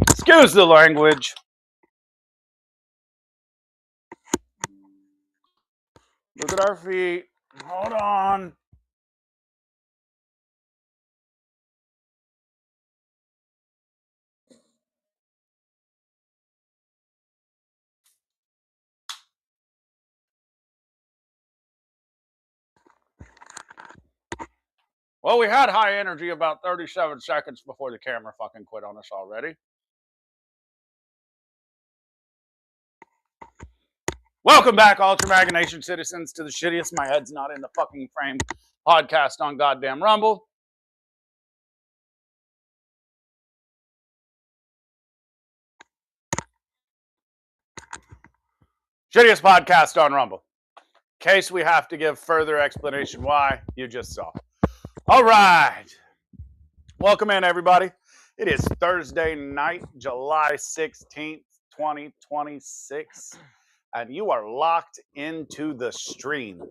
Excuse the language. Look at our feet. Hold on. Well, we had high energy about 37 seconds before the camera fucking quit on us already. Welcome back, Ultra Nation citizens, to the shittiest My Head's Not in the Fucking Frame podcast on goddamn Rumble. Shittiest podcast on Rumble. In case we have to give further explanation why, you just saw. All right. Welcome in, everybody. It is Thursday night, July 16th, 2026, and you are locked into the stream.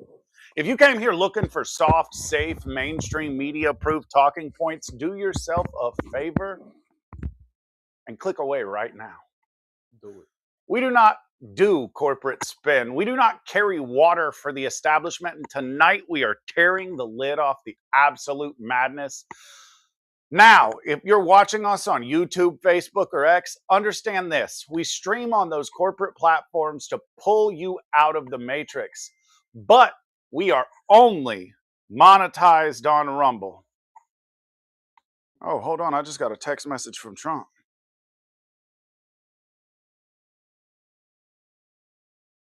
If you came here looking for soft, safe, mainstream media-proof talking points, do yourself a favor and click away right now. Do it. We do not do corporate spin. We do not carry water for the establishment, and tonight we are tearing the lid off the absolute madness. Now, if you're watching us on YouTube, Facebook, or X, understand this. We stream on those corporate platforms to pull you out of the matrix, but we are only monetized on Rumble. Oh, hold on. I just got a text message from Trump.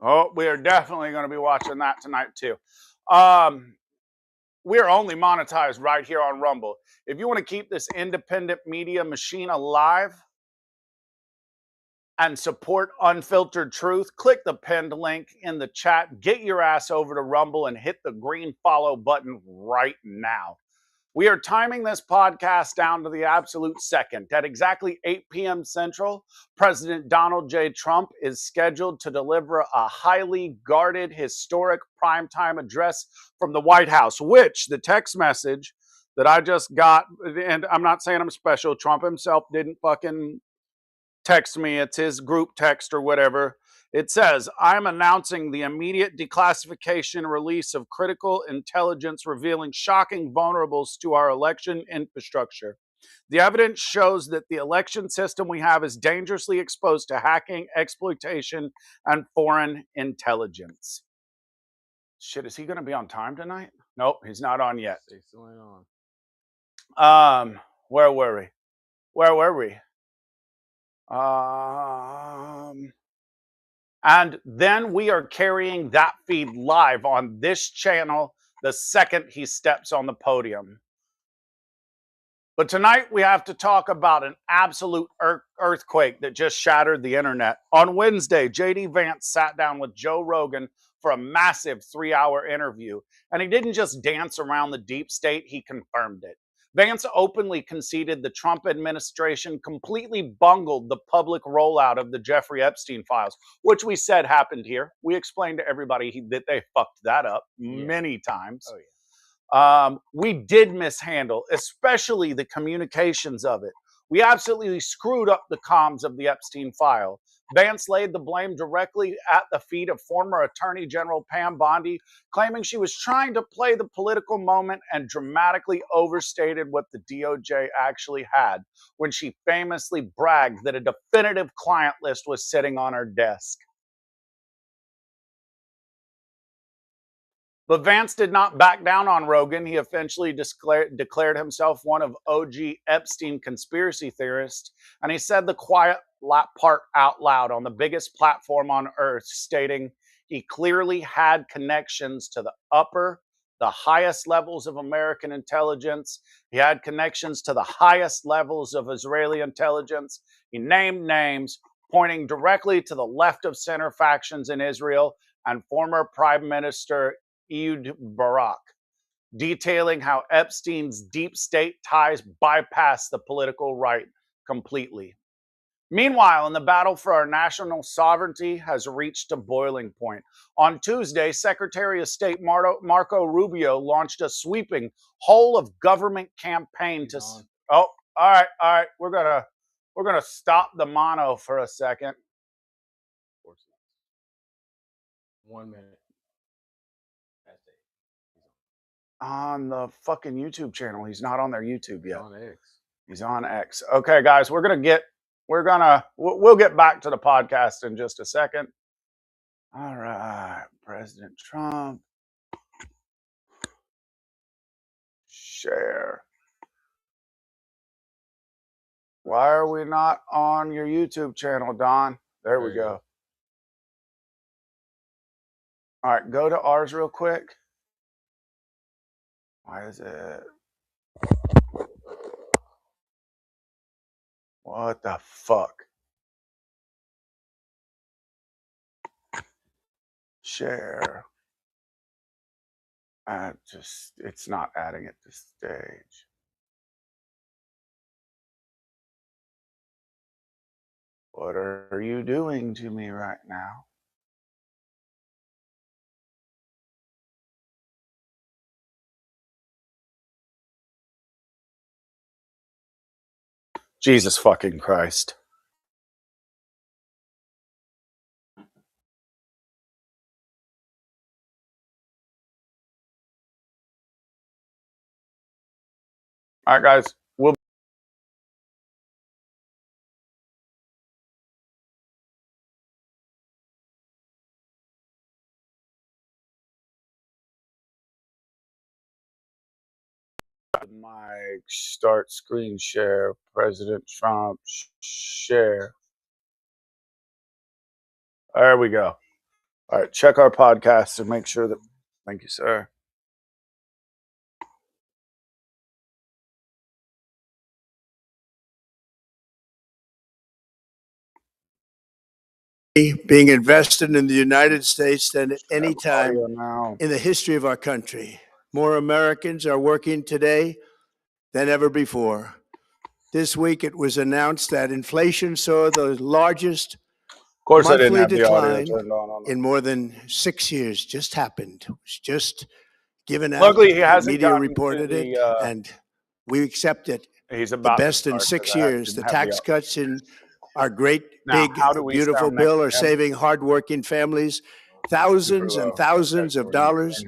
Oh, we are definitely going to be watching that tonight, too. We are only monetized right here on Rumble. If you want to keep this independent media machine alive and support unfiltered truth, click the pinned link in the chat. Get your ass over to Rumble and hit the green follow button right now. We are timing this podcast down to the absolute second. At exactly 8 p.m. Central, President Donald J. Trump is scheduled to deliver a highly guarded, historic primetime address from the White House, which the text message that I just got, and I'm not saying I'm special, Trump himself didn't fucking text me. It's his group text or whatever. It says, I'm announcing the immediate declassification and release of critical intelligence revealing shocking vulnerables to our election infrastructure. The evidence shows that the election system we have is dangerously exposed to hacking, exploitation, and foreign intelligence. Shit, is he going to be on time tonight? Nope, he's not on yet. He's still on. Where were we? And then we are carrying that feed live on this channel the second he steps on the podium. But tonight we have to talk about an absolute earthquake that just shattered the internet. On Wednesday, JD Vance sat down with Joe Rogan for a massive 3-hour interview. And he didn't just dance around the deep state, he confirmed it. Vance openly conceded the Trump administration completely bungled the public rollout of the Jeffrey Epstein files, which we said happened here. We explained to everybody that they fucked that up many times. Oh, yeah. We did mishandle, especially the communications of it. We absolutely screwed up the comms of the Epstein file. Vance laid the blame directly at the feet of former Attorney General Pam Bondi, claiming she was trying to play the political moment and dramatically overstated what the DOJ actually had when she famously bragged that a definitive client list was sitting on her desk. But Vance did not back down on Rogan. He eventually declared himself one of OG Epstein conspiracy theorists, and he said the quiet part out loud on the biggest platform on earth, stating he clearly had connections to the highest levels of American intelligence. He had connections to the highest levels of Israeli intelligence. He named names, pointing directly to the left of center factions in Israel and former Prime Minister Ehud Barak, detailing how Epstein's deep state ties bypass the political right completely. Meanwhile, in the battle for our national sovereignty has reached a boiling point. On Tuesday, Secretary of State Marco Rubio launched a sweeping whole of government campaign to... Oh, all right. We're going to We're going to stop the mono for a second. 1 minute. On the fucking YouTube channel. He's not on their YouTube yet. On X. He's on X. Okay, guys, we'll get back to the podcast in just a second. All right, President Trump. Share. Why are we not on your YouTube channel, Don? There we go. All right, go to ours real quick. Why is it? What the fuck? Share. It's not adding it to stage. What are you doing to me right now? Jesus fucking Christ. All right, guys. Mike, start screen share, President Trump, share. There we go. All right, check our podcast and make sure that, thank you, sir. Being invested in the United States than at any time in the history of our country. More Americans are working today than ever before. This week it was announced that inflation saw the largest monthly decline in more than 6 years. Just happened. It was just given out. Luckily, he hasn't. Media reported it, and we accept it. He's about the best in 6 years. The tax cuts in our great, big, beautiful bill are saving hardworking families thousands and thousands of dollars.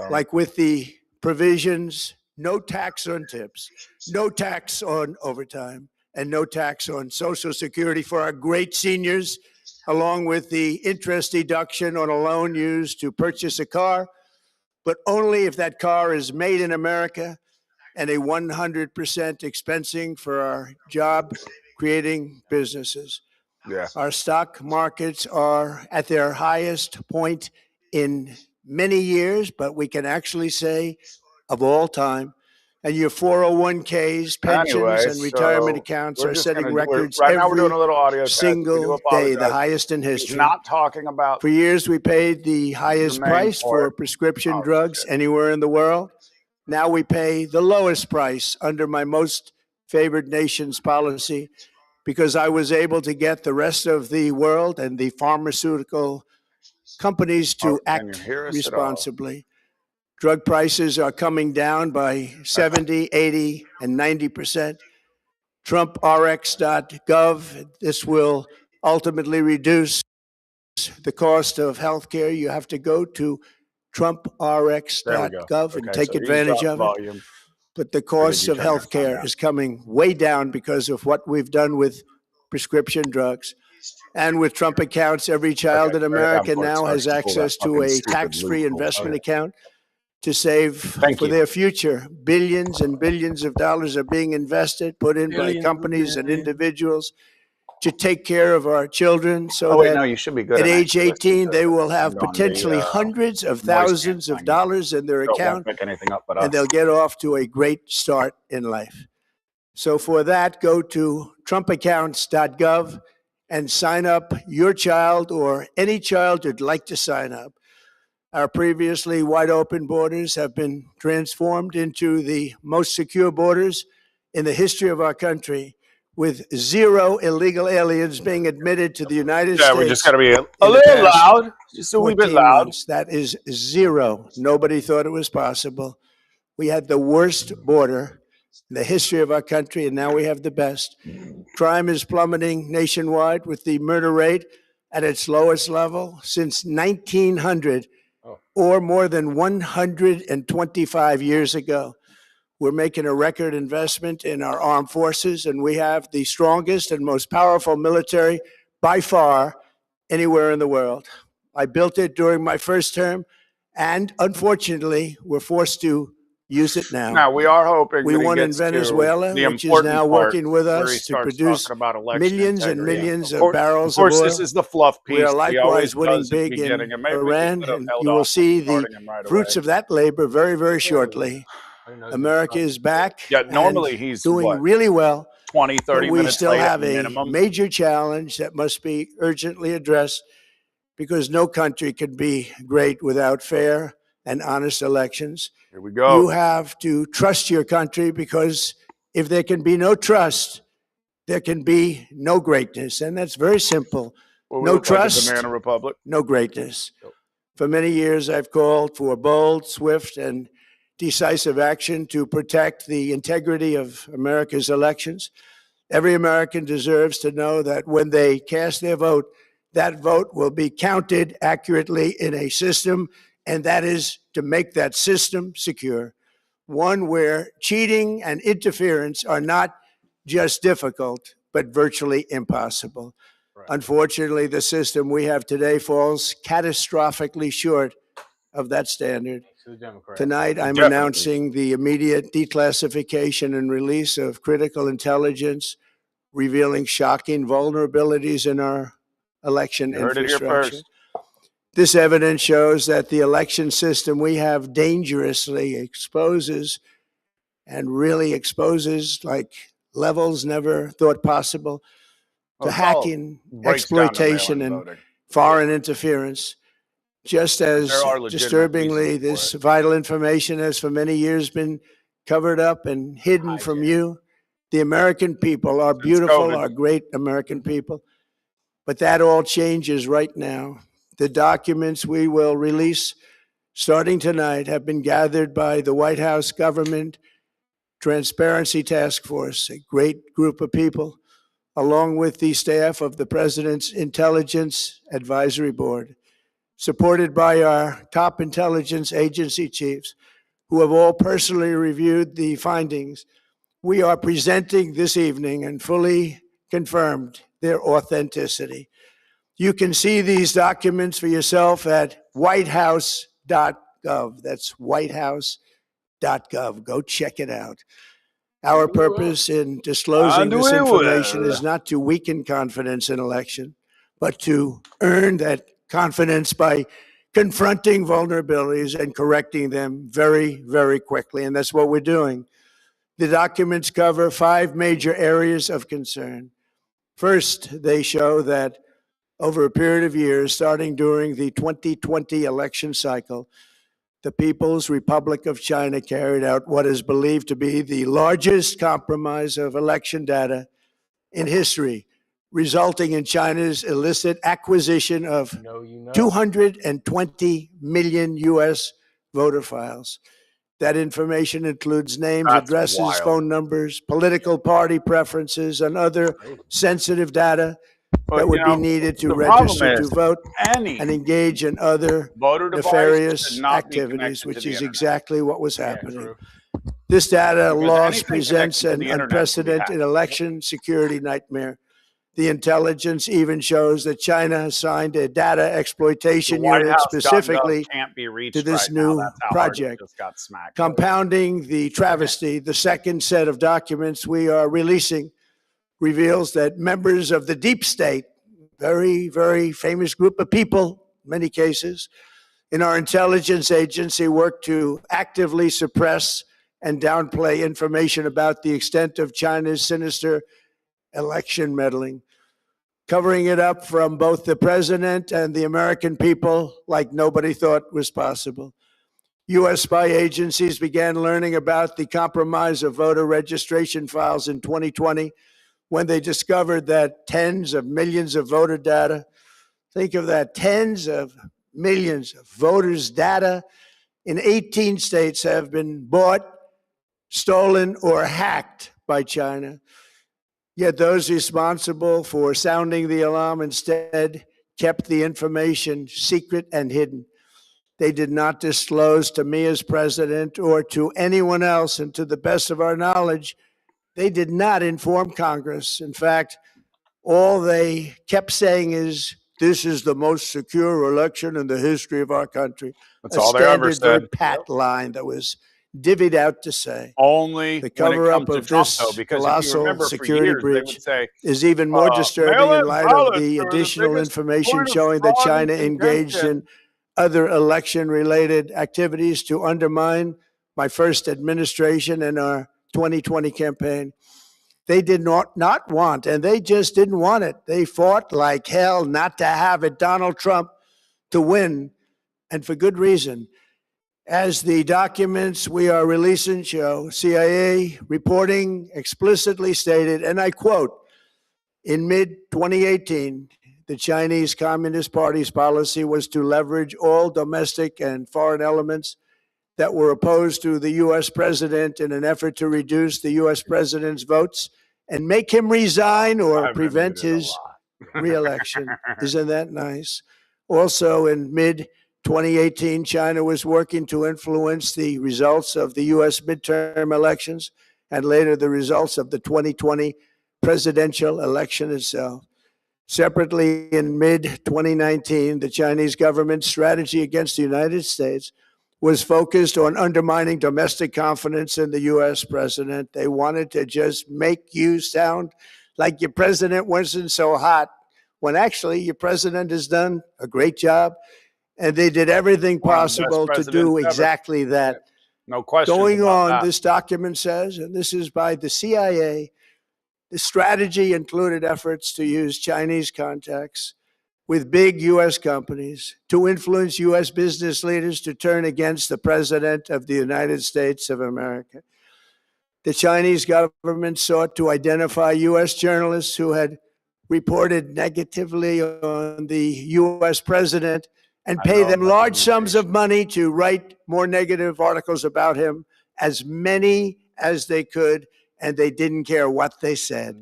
Like with the provisions, no tax on tips, no tax on overtime, and no tax on Social Security for our great seniors, along with the interest deduction on a loan used to purchase a car, but only if that car is made in America, and a 100% expensing for our job-creating businesses. Yeah. Our stock markets are at their highest point in many years, but we can actually say of all time. And your 401ks, pensions, and retirement accounts are setting records every single day, the highest in history. Not talking about. For years, we paid the highest price for prescription drugs anywhere in the world. Now we pay the lowest price under my most favored nation's policy because I was able to get the rest of the world and the pharmaceutical companies to act responsibly. Drug prices are coming down by 70, 80, and 90%. TrumpRx.gov, this will ultimately reduce the cost of health care. You have to go to TrumpRx.gov and take advantage of it. But the cost of health care is coming way down because of what we've done with prescription drugs. And with Trump accounts, every child in America now has access to a tax-free investment account to save for their future. Billions and billions of dollars are being invested, put in by companies and individuals to take care of our children so that at age 18, they will have potentially hundreds of thousands of dollars in their account, and they'll get off to a great start in life. So for that, go to trumpaccounts.gov and sign up your child or any child who'd like to sign up. Our previously wide open borders have been transformed into the most secure borders in the history of our country, with 0 illegal aliens being admitted to the United States. Yeah, we just got to be a little loud, just a wee bit loud. Months. That is 0. Nobody thought it was possible. We had the worst border in the history of our country, and now we have the best. Crime is plummeting nationwide with the murder rate at its lowest level since 1900, or more than 125 years ago. We're making a record investment in our armed forces, and we have the strongest and most powerful military by far anywhere in the world. I built it during my first term, and unfortunately, we're forced to use it now. Now, we are hoping we won in Venezuela, which is now working with us to produce millions and millions of barrels of oil. Of course, this is the fluff piece. We are likewise winning big in Iran, and you will see the fruits of that labor very, very shortly. America is back. Yeah, normally he's doing really well. 20, 30 but we minutes still late have a minimum. Major challenge that must be urgently addressed, because no country can be great without fair and honest elections. Here we go. You have to trust your country, because if there can be no trust, there can be no greatness. And that's very simple. No trust, like a banana republic. No greatness. For many years, I've called for bold, swift, and decisive action to protect the integrity of America's elections. Every American deserves to know that when they cast their vote, that vote will be counted accurately in a system, and that is to make that system secure, one where cheating and interference are not just difficult, but virtually impossible. Right. Unfortunately, the system we have today falls catastrophically short of that standard. Tonight, I'm announcing the immediate declassification and release of critical intelligence revealing shocking vulnerabilities in our election infrastructure. This evidence shows that the election system we have dangerously exposes, and really exposes like levels never thought possible, to hacking, exploitation, and foreign interference. Just as disturbingly, this vital information has for many years been covered up and hidden from you. The American people are beautiful, are great American people. But that all changes right now. The documents we will release starting tonight have been gathered by the White House Government Transparency Task Force, a great group of people, along with the staff of the President's Intelligence Advisory Board, supported by our top intelligence agency chiefs, who have all personally reviewed the findings. We are presenting this evening and fully confirmed their authenticity. You can see these documents for yourself at whitehouse.gov. That's whitehouse.gov. Go check it out. Our purpose in disclosing this information is not to weaken confidence in election, but to earn that confidence by confronting vulnerabilities and correcting them very, very quickly. And that's what we're doing. The documents cover 5 major areas of concern. First, they show that over a period of years, starting during the 2020 election cycle, the People's Republic of China carried out what is believed to be the largest compromise of election data in history, resulting in China's illicit acquisition of 220 million U.S. voter files. That information includes names, addresses, phone numbers, political party preferences, and other sensitive data that would be needed to register to vote and engage in other nefarious activities, which is exactly what was happening. This data loss presents an unprecedented election security nightmare. The intelligence even shows that China signed a data exploitation unit specifically to this new project. Compounding the travesty, the second set of documents we are releasing reveals that members of the deep state, very, very famous group of people, in many cases, in our intelligence agency work to actively suppress and downplay information about the extent of China's sinister election meddling, covering it up from both the president and the American people like nobody thought was possible. U.S. spy agencies began learning about the compromise of voter registration files in 2020 when they discovered that tens of millions of voter data, think of that, tens of millions of voters' data in 18 states have been bought, stolen or hacked by China. Yet those responsible for sounding the alarm instead kept the information secret and hidden. They did not disclose to me as president or to anyone else, and to the best of our knowledge, they did not inform Congress. In fact, all they kept saying is, this is the most secure election in the history of our country. That's all they ever said. Very pat line that was divvied out to say. Only the cover-up of Trump, this though, because colossal security years, breach say, is even more disturbing in light of the additional information showing that China engaged in other election-related activities to undermine my first administration and our 2020 campaign. They did not want, and they just didn't want it. They fought like hell not to have it, Donald Trump, to win, and for good reason. As the documents we are releasing show, CIA reporting explicitly stated, and I quote, in mid-2018, the Chinese Communist Party's policy was to leverage all domestic and foreign elements that were opposed to the U.S. president in an effort to reduce the U.S. president's votes and make him resign or prevent his re-election. Isn't that nice? Also, in mid-2018, China was working to influence the results of the U.S. midterm elections and later the results of the 2020 presidential election itself. Separately, in mid-2019, the Chinese government's strategy against the United States was focused on undermining domestic confidence in the U.S. president. They wanted to just make you sound like your president wasn't so hot, when actually your president has done a great job, and they did everything possible to do exactly that. No question. Going on, this document says, and this is by the CIA, the strategy included efforts to use Chinese contacts with big U.S. companies to influence U.S. business leaders to turn against the President of the United States of America. The Chinese government sought to identify U.S. journalists who had reported negatively on the U.S. president and pay them large sums of money to write more negative articles about him, as many as they could, and they didn't care what they said.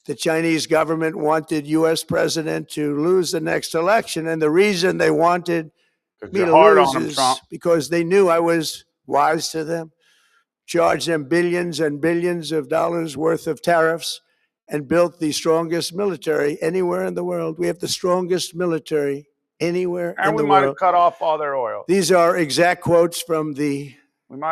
The Chinese government wanted U.S. president to lose the next election, and the reason they wanted me to lose is because they knew I was wise to them, charged them billions and billions of dollars worth of tariffs, and built the strongest military anywhere in the world. We have the strongest military anywhere in the world. And we might have cut off all their oil. These are exact quotes from the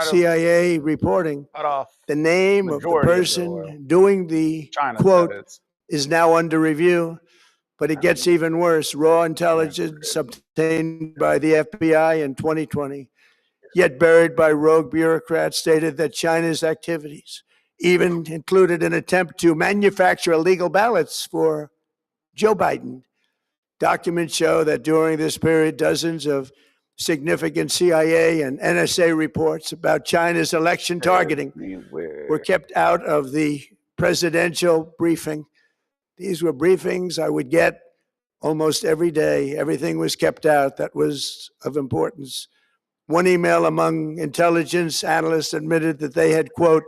CIA reporting. Cut off the name of the person doing the quote is now under review, but it gets even worse. Raw intelligence obtained by the FBI in 2020, yet buried by rogue bureaucrats, stated that China's activities even included an attempt to manufacture illegal ballots for Joe Biden. Documents show that during this period, dozens of significant CIA and NSA reports about China's election targeting were kept out of the presidential briefing. These were briefings I would get almost every day. Everything was kept out that was of importance. One email among intelligence analysts admitted that they had, quote,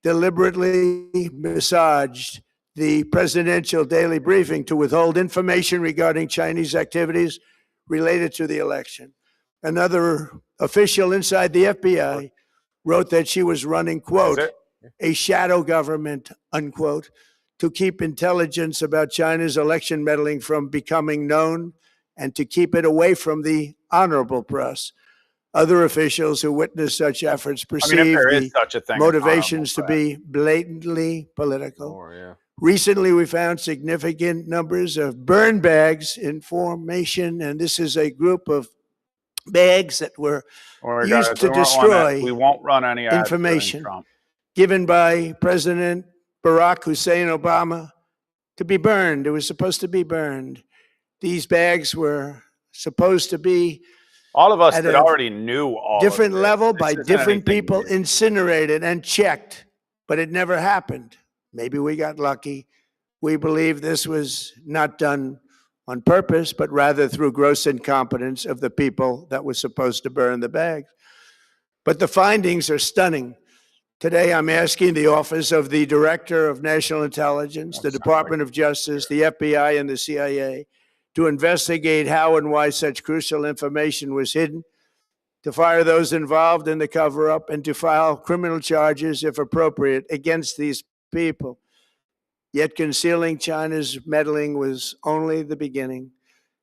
deliberately massaged the presidential daily briefing to withhold information regarding Chinese activities related to the election. Another official inside the FBI wrote that she was running, quote, a shadow government, unquote, to keep intelligence about China's election meddling from becoming known and to keep it away from the honorable press. Other officials who witnessed such efforts perceived the motivations to be blatantly political. Recently, we found significant numbers of burn bags in formation, and this is a group of bags that were used to destroy information given by President Barack Hussein Obama to be burned. It was supposed to be burned. These bags were supposed to be all of us that already knew all different level by different people incinerated and checked, but it never happened. Maybe we got lucky. We believe this was not done on purpose, but rather through gross incompetence of the people that was supposed to burn the bags. But the findings are stunning. Today, I'm asking the Office of the Director of National Intelligence, the Department of Justice, the FBI, and the CIA to investigate how and why such crucial information was hidden, to fire those involved in the cover-up, and to file criminal charges, if appropriate, against these people. Yet concealing China's meddling was only the beginning.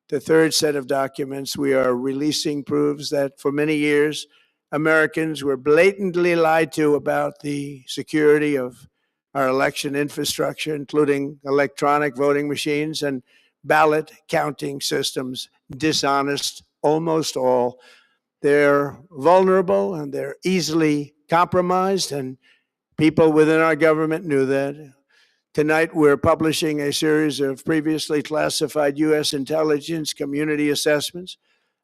The third set of documents we are releasing proves that for many years, Americans were blatantly lied to about the security of our election infrastructure, including electronic voting machines and ballot counting systems. Dishonest, almost all. They're vulnerable and they're easily compromised, and people within our government knew that. Tonight, we're publishing a series of previously classified U.S. intelligence community assessments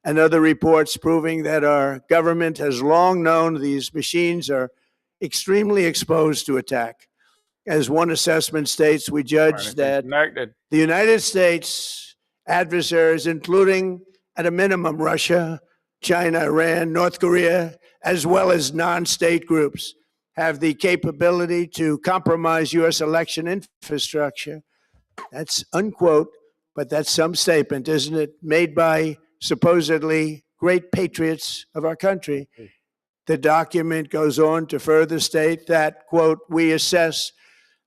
and other reports proving that our government has long known these machines are extremely exposed to attack. As one assessment states, we judge that the United States adversaries, including at a minimum Russia, China, Iran, North Korea, as well as non-state groups, have the capability to compromise U.S. election infrastructure. That's unquote, but that's some statement, isn't it? Made by supposedly great patriots of our country. The document goes on to further state that, quote, we assess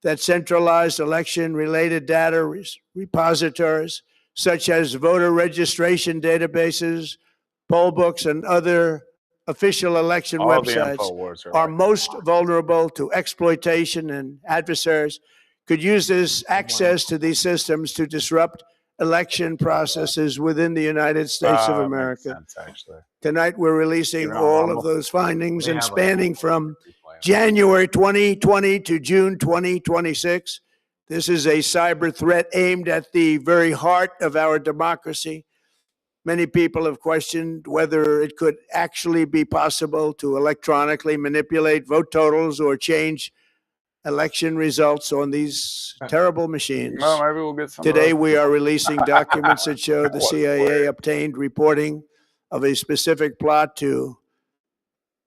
that centralized election-related data repositories, such as voter registration databases, poll books, and other official election websites are most vulnerable to exploitation, and adversaries could use this access to these systems to disrupt election processes within the United States of America. Makes sense, actually. Tonight, we're releasing all of those findings and spanning from January 2020 to June 2026. This is a cyber threat aimed at the very heart of our democracy. Many people have questioned whether it could actually be possible to electronically manipulate vote totals or change election results on these terrible machines. Well, maybe we'll get some. Today, we are releasing documents that show the CIA obtained reporting of a specific plot to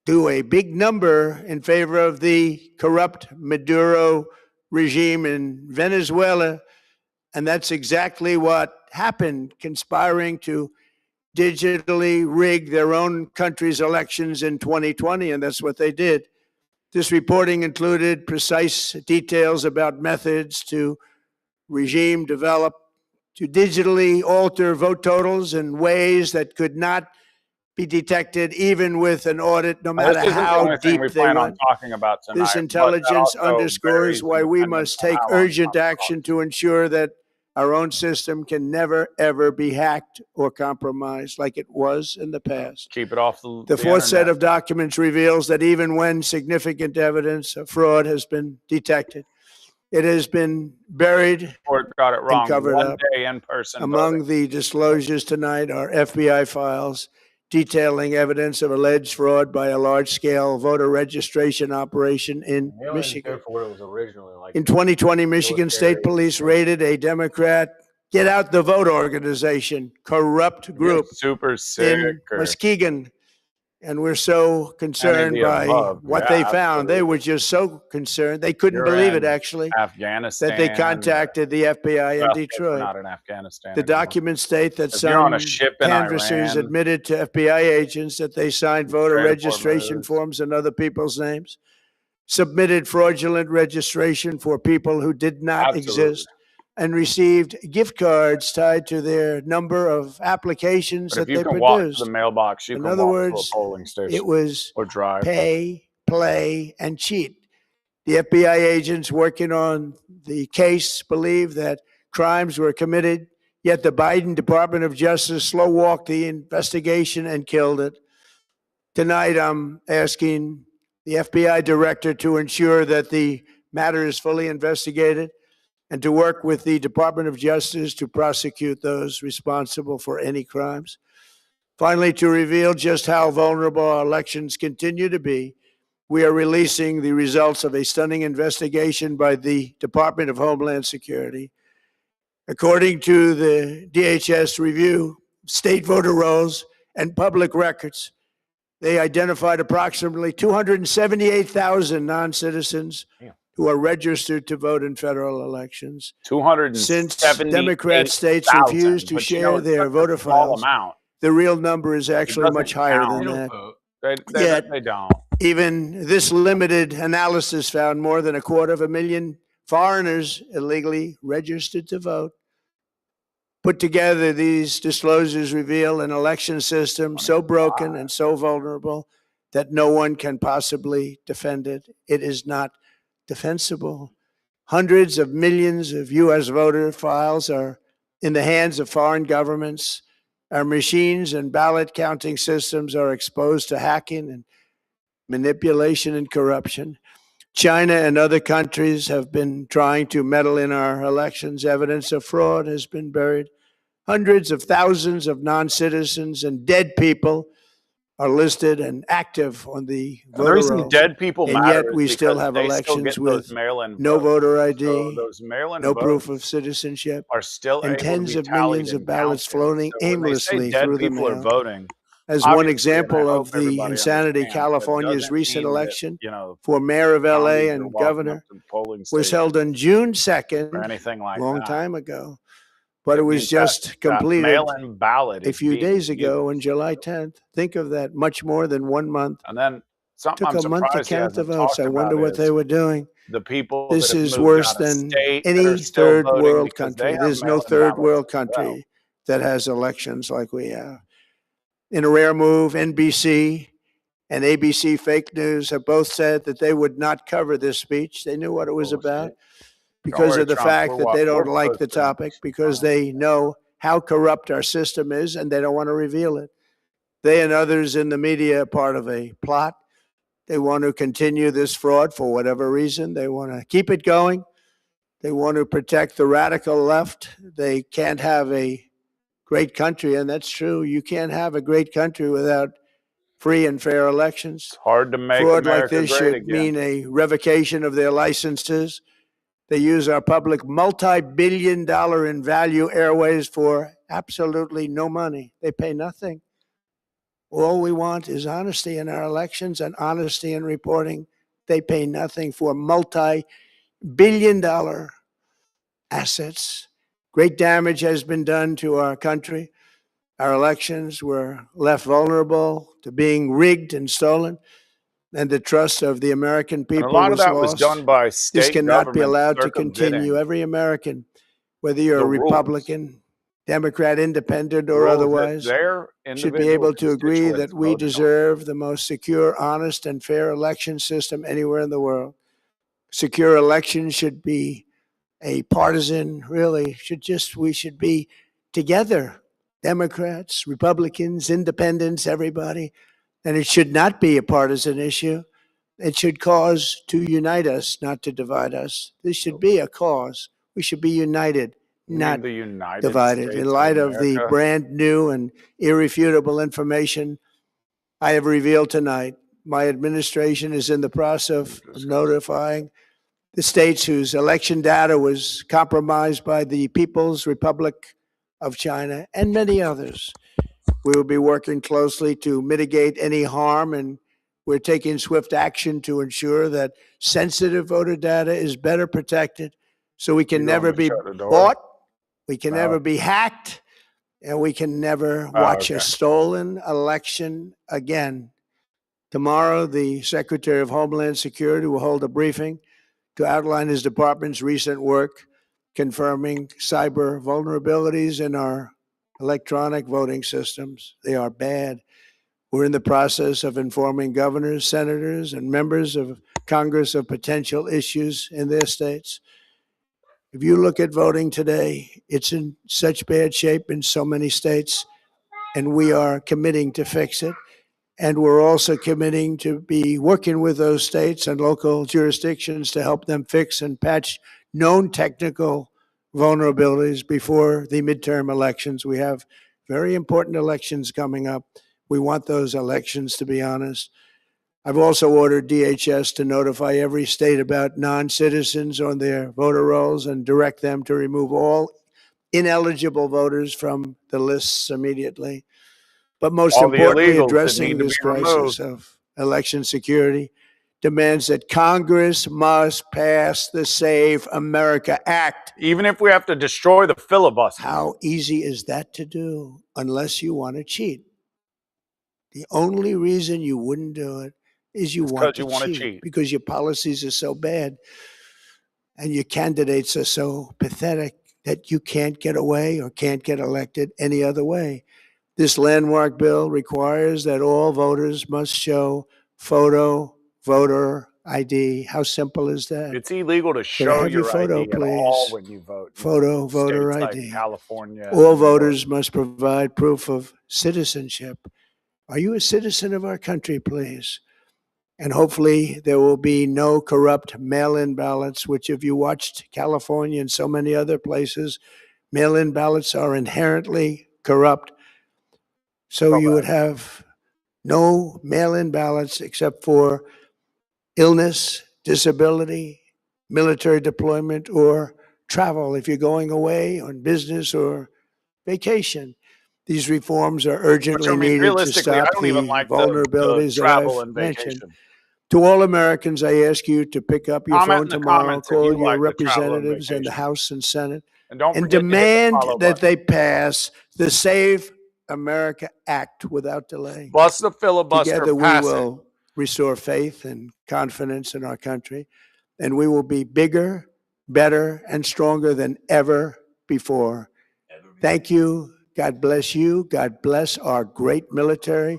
do a big number in favor of the corrupt Maduro regime in Venezuela. And that's exactly what happened, conspiring to digitally rig their own country's elections in 2020, and that's what they did. This reporting included precise details about methods to regime develop to digitally alter vote totals in ways that could not be detected even with an audit, no matter how deep they went. This intelligence underscores why we must take urgent action to ensure that our own system can never, ever be hacked or compromised like it was in the past. Keep it off the fourth set of documents reveals that even when significant evidence of fraud has been detected, it has been buried and covered up. Among the disclosures tonight are FBI files detailing evidence of alleged fraud by a large-scale voter registration operation in Michigan. In 2020, Michigan State Police raided a Democrat Get Out the Vote organization, corrupt group in Muskegon. And we're so concerned by what they found. They were just so concerned. They couldn't believe it, actually, that they contacted the FBI in Detroit. Not in Afghanistan the documents state that some canvassers admitted to FBI agents that they signed voter registration forms in other people's names, submitted fraudulent registration for people who did not exist, and received gift cards tied to their number of applications that they produced. Walk to the mailbox, in other words, it was pay, play, and cheat. The FBI agents working on the case believe that crimes were committed, yet the Biden Department of Justice slow-walked the investigation and killed it. Tonight, I'm asking the FBI director to ensure that the matter is fully investigated and to work with the Department of Justice to prosecute those responsible for any crimes. Finally, to reveal just how vulnerable our elections continue to be, we are releasing the results of a stunning investigation by the Department of Homeland Security. According to the DHS review, state voter rolls and public records, They identified approximately 278,000 non-citizens who are registered to vote in federal elections. 278,000. Since Democrat states refuse to share their voter files, the real number is actually much higher than that. Yet, They don't. even this limited analysis found more than 250,000 foreigners illegally registered to vote. Put together, these disclosures reveal an election system so broken and so vulnerable that no one can possibly defend it. It is not defensible. Hundreds of millions of U.S. voter files are in the hands of foreign governments. Our machines and ballot counting systems are exposed to hacking and manipulation and corruption. China and other countries have been trying to meddle in our elections. Evidence of fraud has been buried. Hundreds of thousands of non-citizens and dead people are listed and active on the voter reason rolls. dead people And matter yet is we still because have they elections still with those mail-in no votes. voter ID, So those mail-in no votes proof of citizenship, are still and able to tens be of tallied millions and of ballots counted. floating So when they say aimlessly dead through the people are mail. voting, As one obviously, and I example hope of the everybody insanity, understands, that California's doesn't recent mean that, election you know, for mayor of LA zombies are and walking governor up to the polling was station held on June or 2nd, anything like long that. time ago. But it It was means just that completed mail-in ballot a is few being days ago on used. July 10th. Think of that, much more than 1 month. And then something Took I'm a month to surprised he count the hasn't votes. talked I about wonder what they is were doing. the people This that have is moved worse out of than state that are any still third voting world because country. they have There's no mail-in third ballots world as well. country that has elections like we have. In a rare move, NBC and ABC fake news have both said that they would not cover this speech. They knew what it was about because worry, of the Trump, fact that they don't we're like the posting. topic, because they know how corrupt our system is and they don't want to reveal it. They and others in the media are part of a plot. They want to continue this fraud for whatever reason. They want to keep it going. They want to protect the radical left. They can't have a great country, and that's true. You can't have a great country without free and fair elections. It's hard to make Fraud like America this great should again. mean a revocation of their licenses. They use our public multi-billion-dollar in value airways for absolutely no money. They pay nothing. All we want is honesty in our elections and honesty in reporting. They pay nothing for multi-billion-dollar assets. Great damage has been done to our country. Our elections were left vulnerable to being rigged and stolen, and the trust of the American And people a lot of was that was lost. done by This state cannot be governments allowed to continue. circumventing Every American, whether you're a the rules. Republican, Democrat, independent, or rules that otherwise, their should be individual able to agree constituents that we voted on. deserve the most secure, honest, and fair election system anywhere in the world. Secure elections should be a partisan, really, we should be together, Democrats, Republicans, independents, everybody. And it should not be a partisan issue. It should cause to unite us, not to divide us. This should be a cause. We should be united, You not mean the United divided. States In light of the America? brand new and irrefutable information I have revealed tonight, my administration is in the process of notifying the states whose election data was compromised by the People's Republic of China and many others. We will be working closely to mitigate any harm, and we're taking swift action to ensure that sensitive voter data is better protected so we can You never want me be to shut the door? bought, we can No. never be hacked, and we can never watch a stolen election again. Tomorrow, the Secretary of Homeland Security will hold a briefing to outline his department's recent work confirming cyber vulnerabilities in our electronic voting systems. They are bad. We're in the process of informing governors, senators, and members of Congress of potential issues in their states. If you look at voting today, it's in such bad shape in so many states, and we are committing to fix it. And we're also committing to be working with those states and local jurisdictions to help them fix and patch known technical vulnerabilities before the midterm elections. We have very important elections coming up. We want those elections to be honest. I've also ordered DHS to notify every state about non-citizens on their voter rolls and direct them to remove all ineligible voters from the lists immediately. But most All the importantly, illegals that addressing need to this be removed. crisis of election security demands that Congress must pass the Save America Act. Even if we have to destroy the filibuster. How easy is that to do unless you want to cheat? The only reason you wouldn't do it is you want to cheat because your policies are so bad and your candidates are so pathetic that you can't get away or can't get elected any other way. This landmark bill requires that all voters must show photo voter ID. How simple is that? It's illegal to show your photo, ID at please? all when you vote. Photo voter States ID. like California. All voters must provide proof of citizenship. Are you a citizen of our country, please? And hopefully there will be no corrupt mail-in ballots, which if you watched California and so many other places, mail-in ballots are inherently corrupt. So you would have no mail-in ballots except for illness, disability, military deployment, or travel if you're going away on business or vacation. These reforms are urgently needed to stop the vulnerabilities that I've mentioned. To all Americans, I ask you to pick up your phone tomorrow, call your representatives in the House and Senate, and demand that they pass the Save America Act without delay. Bust the filibuster. Together we will restore faith and confidence in our country, and we will be bigger, better, and stronger than ever before. Thank you. God bless you. God bless our great military.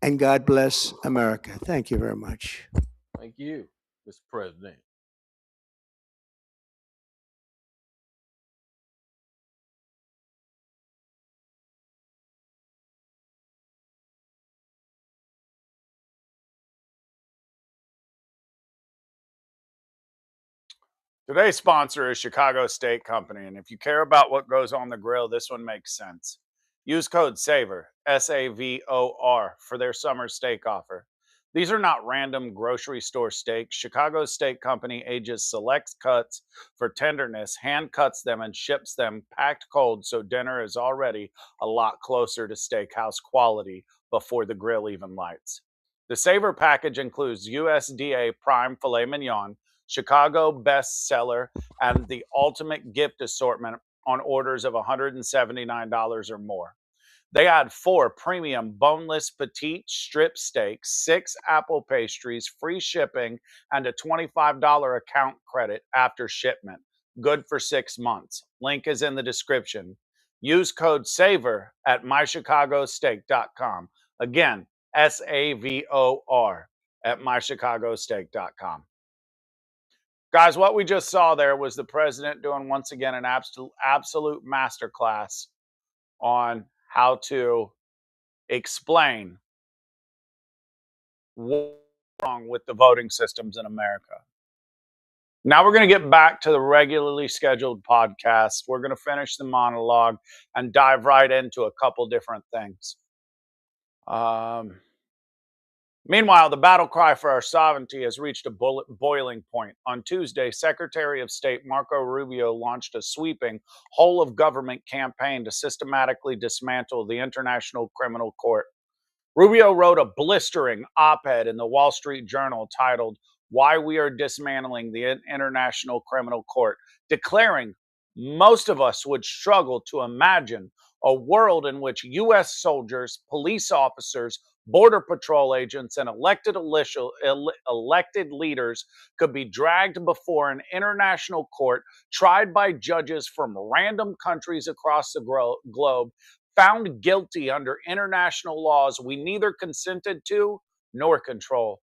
And God bless America. Thank you very much. Thank you, Mr. President. Today's sponsor is Chicago Steak Company, and if you care about what goes on the grill, this one makes sense. Use code SAVOR, SAVOR, for their summer steak offer. These are not random grocery store steaks. Chicago Steak Company ages select cuts for tenderness, hand cuts them, and ships them packed cold so dinner is already a lot closer to steakhouse quality before the grill even lights. The Savor package includes USDA prime filet mignon, Chicago bestseller, and the ultimate gift assortment on orders of $179 or more. They add 4 premium boneless petite strip steaks, 6 apple pastries, free shipping, and a $25 account credit after shipment. Good for 6 months. Link is in the description. Use code SAVOR at mychicagosteak.com. Again, SAVOR at mychicagosteak.com. Guys, what we just saw there was the president doing once again an absolute masterclass on how to explain what's wrong with the voting systems in America. Now we're going to get back to the regularly scheduled podcast. We're going to finish the monologue and dive right into a couple different things. Meanwhile, the battle cry for our sovereignty has reached a boiling point. On Tuesday, Secretary of State Marco Rubio launched a sweeping whole-of-government campaign to systematically dismantle the International Criminal Court. Rubio wrote a blistering op-ed in the Wall Street Journal titled, "Why We Are Dismantling the International Criminal Court," declaring most of us would struggle to imagine a world in which U.S. soldiers, police officers, Border Patrol agents, and elected leaders could be dragged before an international court, tried by judges from random countries across the globe, found guilty under international laws we neither consented to nor control.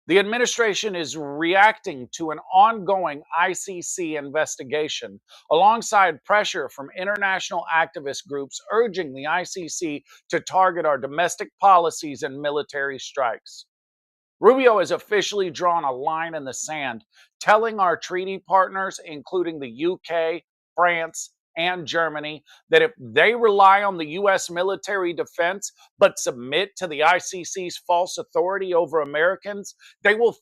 The administration is reacting to an ongoing ICC investigation, alongside pressure from international activist groups urging the ICC to target our domestic policies and military strikes. Rubio has officially drawn a line in the sand, telling our treaty partners, including the UK, France, and Germany, that if they rely on the U.S. military defense but submit to the ICC's false authority over Americans, they will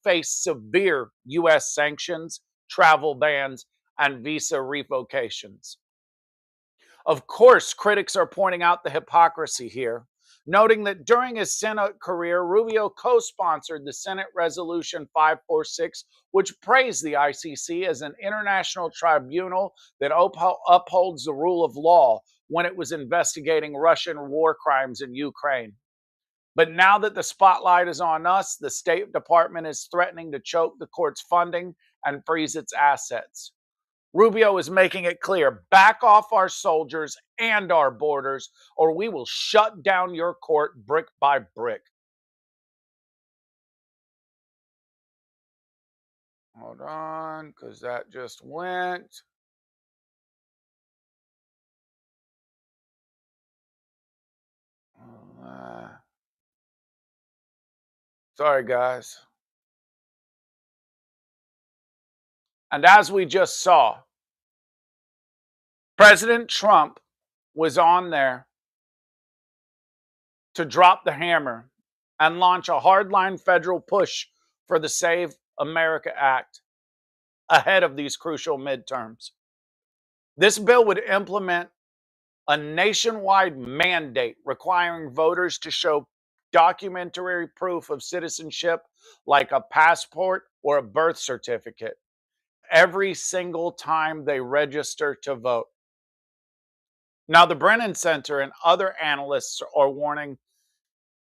face severe U.S. sanctions, travel bans, and visa revocations. Of course, critics are pointing out the hypocrisy here, noting that during his Senate career, Rubio co-sponsored the Senate Resolution 546, which praised the ICC as an international tribunal that upholds the rule of law when it was investigating Russian war crimes in Ukraine. But now that the spotlight is on us, the State Department is threatening to choke the court's funding and freeze its assets. Rubio is making it clear, back off our soldiers and our borders, or we will shut down your court brick by brick. Hold on, because that just went. Sorry, guys. And as we just saw, President Trump was on there to drop the hammer and launch a hardline federal push for the Save America Act ahead of these crucial midterms. This bill would implement a nationwide mandate requiring voters to show documentary proof of citizenship like a passport or a birth certificate every single time they register to vote. Now, the Brennan Center and other analysts are warning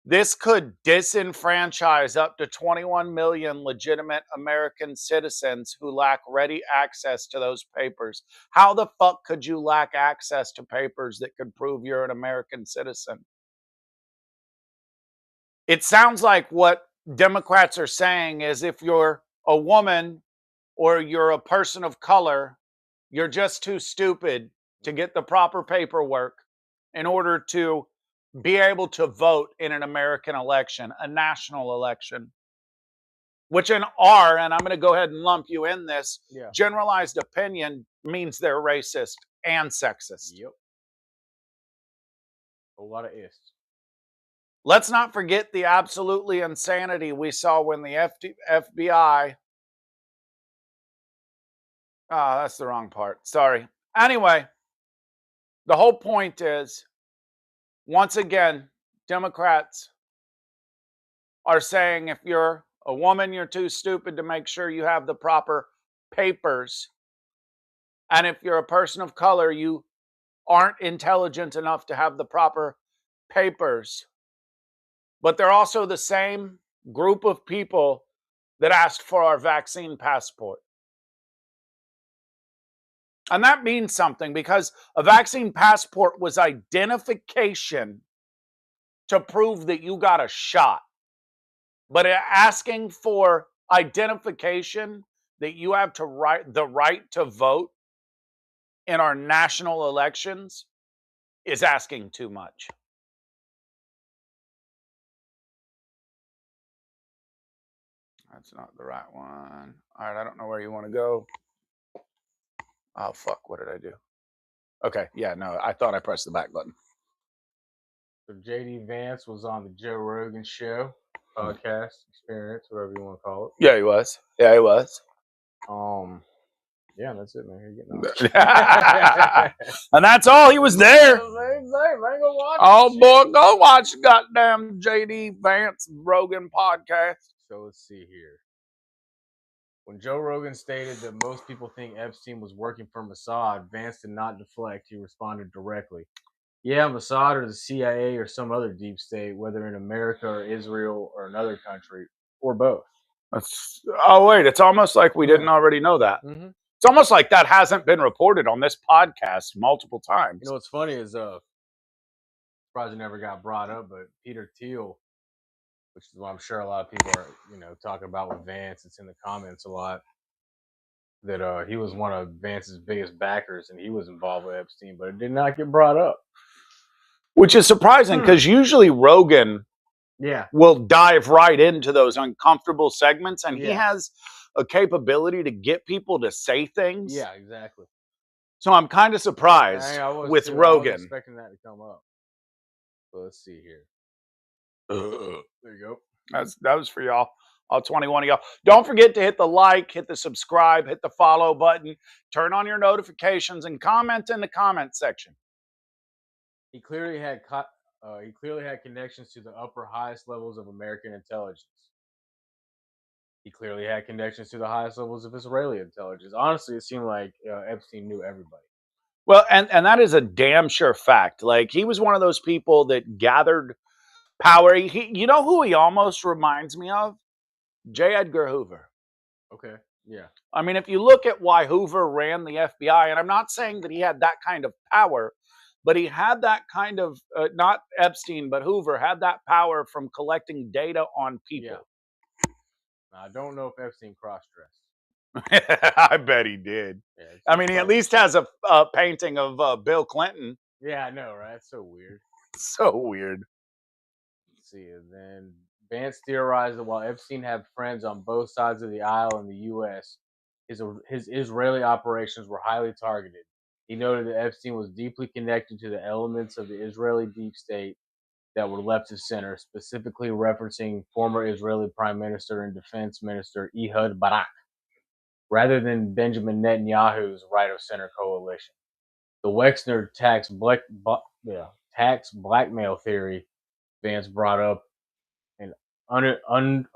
this could disenfranchise up to 21 million legitimate American citizens who lack ready access to those papers. How the fuck could you lack access to papers that could prove you're an American citizen? It sounds like what Democrats are saying is if you're a woman or you're a person of color, you're just too stupid to get the proper paperwork in order to be able to vote in an American election, a national election, which in our, and I'm going to go ahead and lump you in this, generalized opinion means they're racist and sexist. Yep. A lot of ifs. Let's not forget the absolutely insanity we saw when the FBI. That's the wrong part. Sorry. Anyway, the whole point is, once again, Democrats are saying if you're a woman, you're too stupid to make sure you have the proper papers. And if you're a person of color, you aren't intelligent enough to have the proper papers. But they're also the same group of people that asked for our vaccine passport. And that means something because a vaccine passport was identification to prove that you got a shot. But asking for identification that you have the right to vote in our national elections is asking too much. That's not the right one. All right, I don't know where you want to go. Oh, fuck, what did I do? Okay, yeah, no, I thought I pressed the back button. So JD Vance was on the Joe Rogan podcast experience, whatever you want to call it. Yeah, he was. Yeah, he was. Yeah, that's it, man. You're getting on. And that's all. He was there. Oh, boy, go watch goddamn JD Vance Rogan podcast. So let's see here. When Joe Rogan stated that most people think Epstein was working for Mossad, Vance did not deflect. He responded directly. Yeah, Mossad or the CIA or some other deep state, whether in America or Israel or another country, or both. Oh, wait, it's almost like we didn't already know that. Mm-hmm. It's almost like that hasn't been reported on this podcast multiple times. You know what's funny is, surprised it never got brought up, but Peter Thiel, which is what I'm sure a lot of people are, talking about with Vance. It's in the comments a lot that he was one of Vance's biggest backers and he was involved with Epstein, but it did not get brought up. Which is surprising because usually Rogan will dive right into those uncomfortable segments and he has a capability to get people to say things. Yeah, exactly. So I'm kind of surprised with Rogan. I was expecting that to come up. But let's see here. There you go. That was for y'all. All 21 of y'all. Don't forget to hit the like, hit the subscribe, hit the follow button, turn on your notifications, and comment in the comment section. He clearly had connections to the upper highest levels of American intelligence. He clearly had connections to the highest levels of Israeli intelligence. Honestly, it seemed like Epstein knew everybody. Well, and that is a damn sure fact. Like, he was one of those people that gathered power. You know who he almost reminds me of? J. Edgar Hoover. Okay. Yeah. I mean, if you look at why Hoover ran the FBI, and I'm not saying that he had that kind of power, but he had that kind of, not Epstein, but Hoover had that power from collecting data on people. Yeah. Now, I don't know if Epstein cross-dressed. I bet he did. Yeah, I mean, he at least has a painting of Bill Clinton. Yeah, I know, right? It's so weird. So weird. Let's see, and then Vance theorized that while Epstein had friends on both sides of the aisle in the U.S., his Israeli operations were highly targeted. He noted that Epstein was deeply connected to the elements of the Israeli deep state that were left of center, specifically referencing former Israeli Prime Minister and Defense Minister Ehud Barak, rather than Benjamin Netanyahu's right-of-center coalition. The Wexner tax blackmail theory Vance brought up an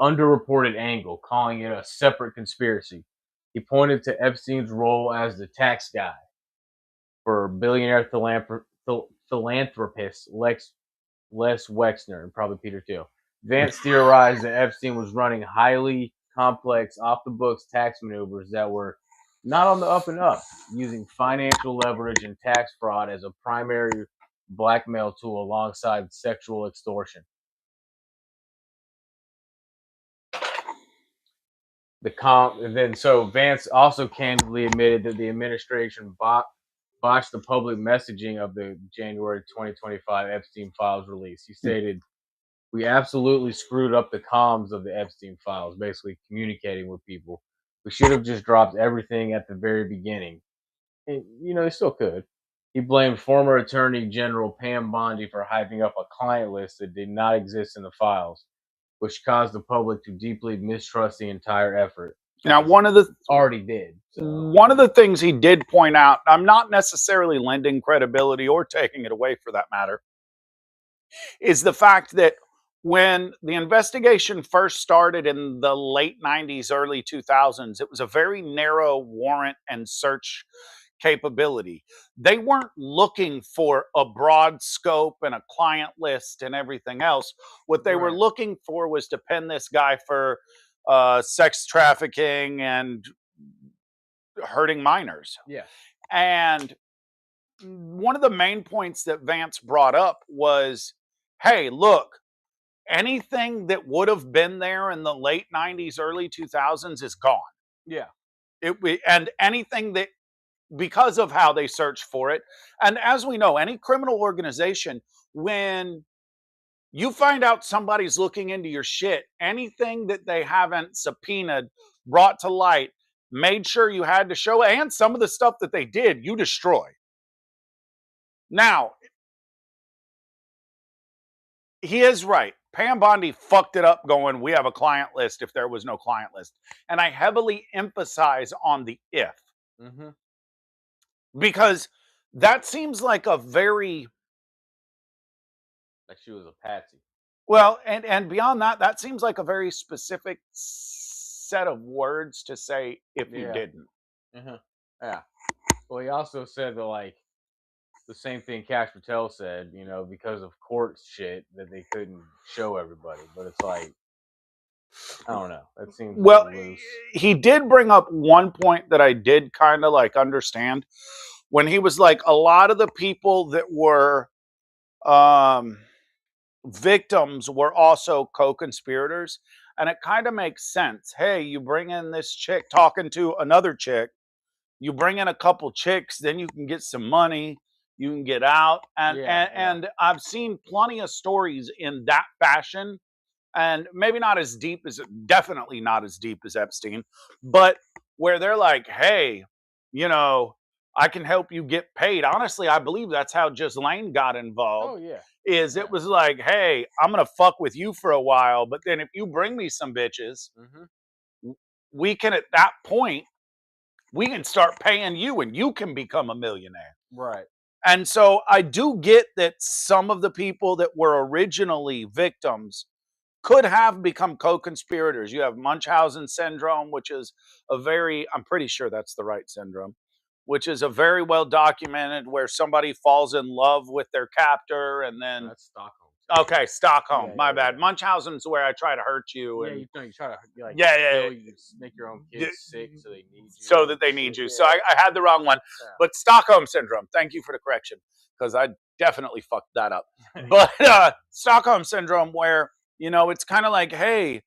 underreported angle, calling it a separate conspiracy. He pointed to Epstein's role as the tax guy for billionaire philanthropist Les Wexner and probably Peter Thiel. Vance theorized that Epstein was running highly complex, off-the-books tax maneuvers that were not on the up and up, using financial leverage and tax fraud as a primary blackmail tool alongside sexual extortion. So Vance also candidly admitted that the administration botched the public messaging of the January 2025 Epstein files release. He stated, "We absolutely screwed up the comms of the Epstein files, basically communicating with people. We should have just dropped everything at the very beginning." And, they still could. He blamed former Attorney General Pam Bondi for hyping up a client list that did not exist in the files, which caused the public to deeply mistrust the entire effort. Now, already did. So. One of the things he did point out, I'm not necessarily lending credibility or taking it away for that matter, is the fact that when the investigation first started in the late 90s, early 2000s, it was a very narrow warrant and search capability. They weren't looking for a broad scope and a client list and everything else. What they were looking for was to pin this guy for sex trafficking and hurting minors. Yeah. And one of the main points that Vance brought up was, hey, look, anything that would have been there in the late 90s, early 2000s is gone. Yeah. And anything that, because of how they search for it. And as we know, any criminal organization, when you find out somebody's looking into your shit, anything that they haven't subpoenaed, brought to light, made sure you had to show, and some of the stuff that they did, you destroy. Now, he is right. Pam Bondi fucked it up going, we have a client list if there was no client list. And I heavily emphasize on the if. Mm-hmm. Because that seems like a very... Like she was a patsy. Well, and beyond that, that seems like a very specific set of words to say if you didn't. Mm-hmm. Yeah. Well, he also said that, the same thing Cash Patel said, because of court shit that they couldn't show everybody. But it's like, I don't know. That seems loose. He did bring up one point that I did kind of understand when he was like, a lot of the people that were victims were also co-conspirators. And it kind of makes sense. Hey, you bring in this chick talking to another chick, you bring in a couple chicks, then you can get some money, you can get out. And I've seen plenty of stories in that fashion, and maybe not as deep as, definitely not as deep as Epstein, but where they're like, hey, I can help you get paid. Honestly, I believe that's how Ghislaine got involved. Oh, yeah. It was like, hey, I'm going to fuck with you for a while, but then if you bring me some bitches, we can, at that point, we can start paying you and you can become a millionaire. Right. And so I do get that some of the people that were originally victims could have become co-conspirators. You have Munchausen syndrome, which is I'm pretty sure that's the right syndrome, which is a very well documented where somebody falls in love with their captor and then That's Stockholm. Okay, Stockholm. Yeah, my yeah, bad. yeah. Munchausen's where I try to hurt you. Yeah, And you try to like yeah. make your own kids sick so they need you. So that they need you. Yeah. So I had the wrong one. Yeah. But Stockholm syndrome. Thank you for the correction, because I definitely fucked that up. But Stockholm syndrome, where it's kind of like, hey,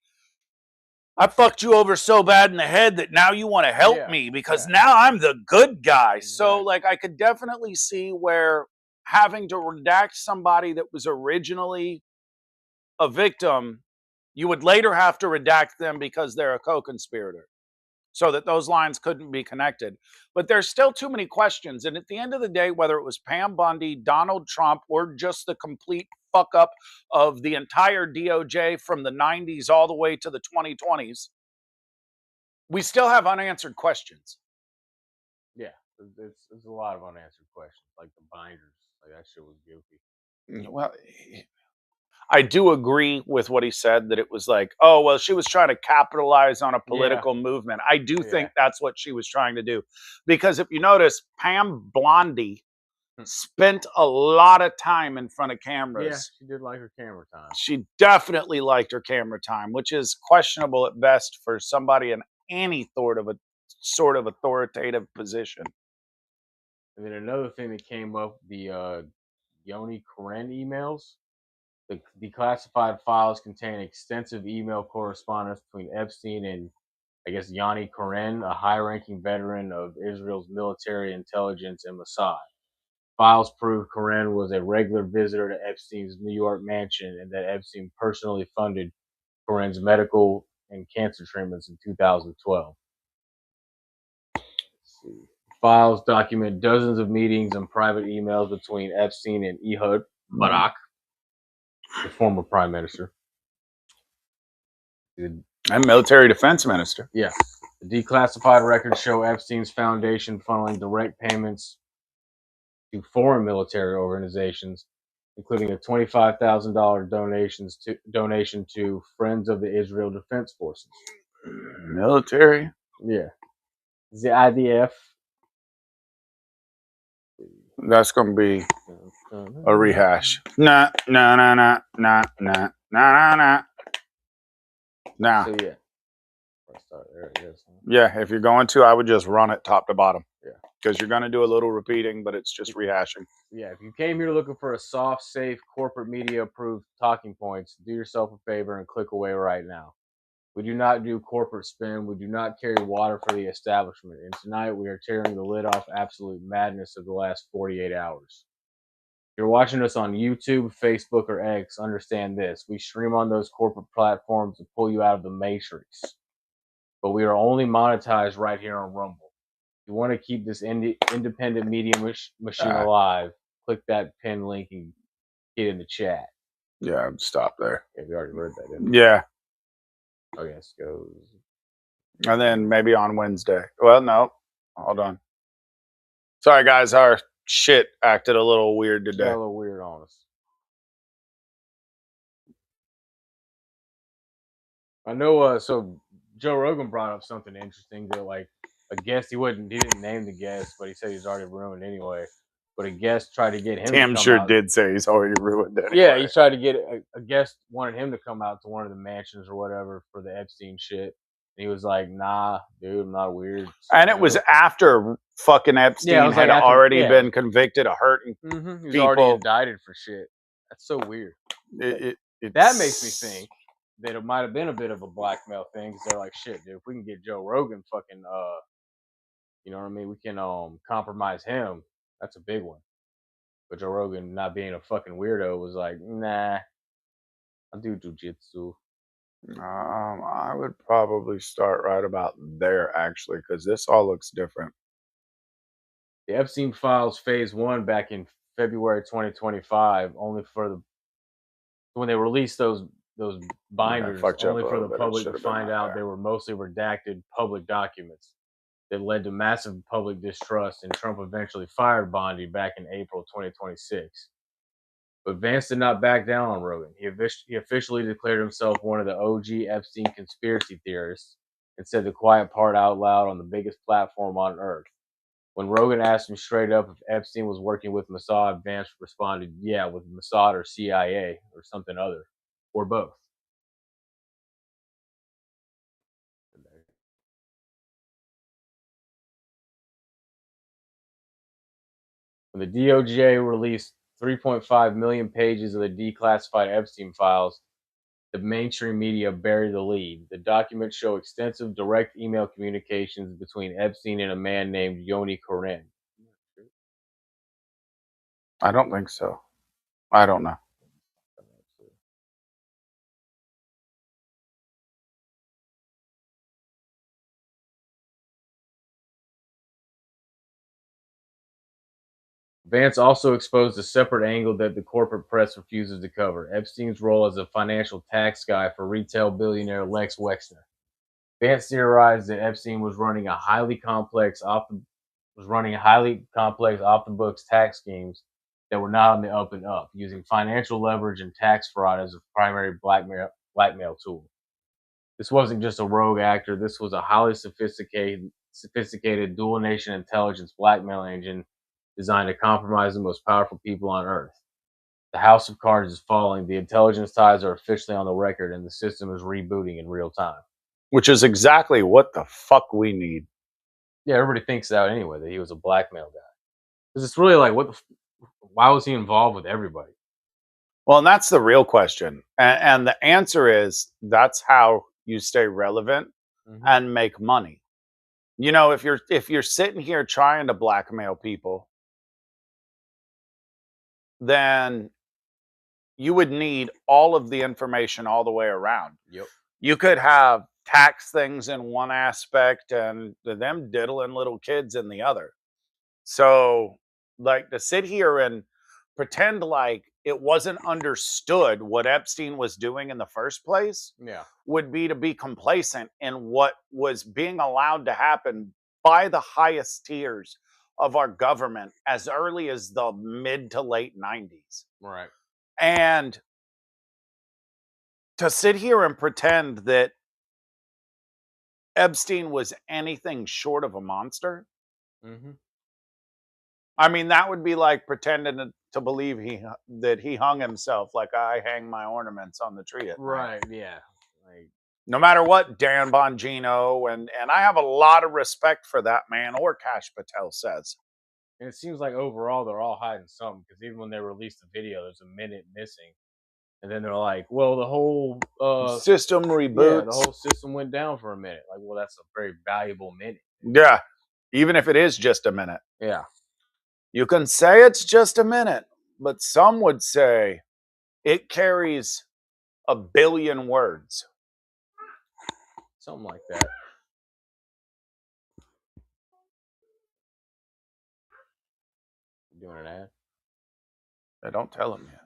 I fucked you over so bad in the head that now you want to help me because now I'm the good guy. Exactly. So like I could definitely see where having to redact somebody that was originally a victim, you would later have to redact them because they're a co-conspirator, so that those lines couldn't be connected. But there's still too many questions. And at the end of the day, whether it was Pam Bondi, Donald Trump, or just the complete fuck up of the entire DOJ from the 90s all the way to the 2020s, we still have unanswered questions. Yeah, there's a lot of unanswered questions, like the binders. Like that shit was goofy. Well, I do agree with what he said, that it was like, oh, well, she was trying to capitalize on a political movement. I do think that's what she was trying to do. Because if you notice, Pam Bondi spent a lot of time in front of cameras. Yeah, she did like her camera time. She definitely liked her camera time, which is questionable at best for somebody in any sort of authoritative position. And then another thing that came up, the Yoni Karen emails. The declassified files contain extensive email correspondence between Epstein and, I guess, Yoni Karen, a high-ranking veteran of Israel's military intelligence and Mossad. Files prove Karen was a regular visitor to Epstein's New York mansion and that Epstein personally funded Karen's medical and cancer treatments in 2012. Let's see. Files document dozens of meetings and private emails between Epstein and Ehud Barak, the former prime minister. And military defense minister. Yeah. The declassified records show Epstein's foundation funneling direct payments to foreign military organizations, including a $25,000 donation to Friends of the Israel Defense Forces. Military? Yeah. The IDF. That's going to be a rehash. Nah. Nah. So yeah. Start there, I guess. Yeah, if you're going to, I would just run it top to bottom. Yeah. Because you're going to do a little repeating, but it's just rehashing. Yeah, if you came here looking for a soft, safe, corporate media-approved talking points, do yourself a favor and click away right now. We do not do corporate spin. We do not carry water for the establishment. And tonight we are tearing the lid off absolute madness of the last 48 hours. If you're watching us on YouTube, Facebook, or X, understand this. We stream on those corporate platforms to pull you out of the matrix. But we are only monetized right here on Rumble. If you want to keep this independent media machine alive, click that pin link and get in the chat. Yeah, stop there. Yeah, we already read that, didn't we? Yeah. Okay, let's go. And then maybe on Wednesday. Well, no. Hold on. Sorry, guys. Our shit acted a little weird today. Got a little weird on us. I know, so Joe Rogan brought up something interesting that, like, a guest, he didn't name the guest, but he said he's already ruined anyway. But a guest tried to get him Tim to come sure out. did say he's already ruined it. Yeah, he tried to get a guest, wanted him to come out to one of the mansions or whatever for the Epstein shit. And he was like, nah, dude, I'm not weird. So, and it was after fucking Epstein had already been convicted of hurting he was people. already indicted for shit. That's so weird. That makes me think that it might have been a bit of a blackmail thing, because they're like, shit, dude, if we can get Joe Rogan fucking, you know what I mean? We can compromise him. That's a big one. But Joe Rogan, not being a fucking weirdo, was like, nah, I'll do jujitsu. I would probably start right about there, actually, because this all looks different. The Epstein Files Phase 1 back in February 2025, only for when they released those binders, only for the public to find out they were mostly redacted public documents. that led to massive public distrust, and Trump eventually fired Bondi back in April 2026. But Vance did not back down on Rogan. He officially declared himself one of the OG Epstein conspiracy theorists and said the quiet part out loud on the biggest platform on earth. When Rogan asked him straight up if Epstein was working with Mossad, Vance responded, yeah, with Mossad or CIA or something other, or both. When the DOJ released 3.5 million pages of the declassified Epstein files, the mainstream media buried the lead. The documents show extensive direct email communications between Epstein and a man named Yoni Koren. I don't think so. I don't know. Vance also exposed a separate angle that the corporate press refuses to cover: Epstein's role as a financial tax guy for retail billionaire Lex Wexner. Vance theorized that Epstein was running a highly complex off-the-books tax schemes that were not on the up and up, using financial leverage and tax fraud as a primary blackmail tool. This wasn't just a rogue actor. This was a highly sophisticated dual nation intelligence blackmail engine designed to compromise the most powerful people on Earth. The house of cards is falling. The intelligence ties are officially on the record, and the system is rebooting in real time. Which is exactly what the fuck we need. Yeah, everybody thinks that anyway, that he was a blackmail guy. Because it's really like, why was he involved with everybody? Well, and that's the real question. And the answer is that's how you stay relevant and make money. You know, if you're sitting here trying to blackmail people, then you would need all of the information all the way around. Yep. You could have tax things in one aspect and them diddling little kids in the other. So, like, to sit here and pretend like it wasn't understood what Epstein was doing in the first place would be to be complacent in what was being allowed to happen by the highest tiers of our government as early as the mid to late 90s. Right. And to sit here and pretend that Epstein was anything short of a monster, I mean, that would be like pretending to believe that he hung himself like I hang my ornaments on the tree at night. Right, yeah. Like, no matter what Dan Bongino and I have a lot of respect for that man or Kash Patel says. And it seems like overall they're all hiding something, because even when they released the video, there's a minute missing. And then they're like, well, the whole system reboots. Yeah, the whole system went down for a minute. Like, well, that's a very valuable minute. Yeah. Even if it is just a minute. Yeah. You can say it's just a minute, but some would say it carries 1 billion words. Something like that. You doing an ad? I don't tell him yet.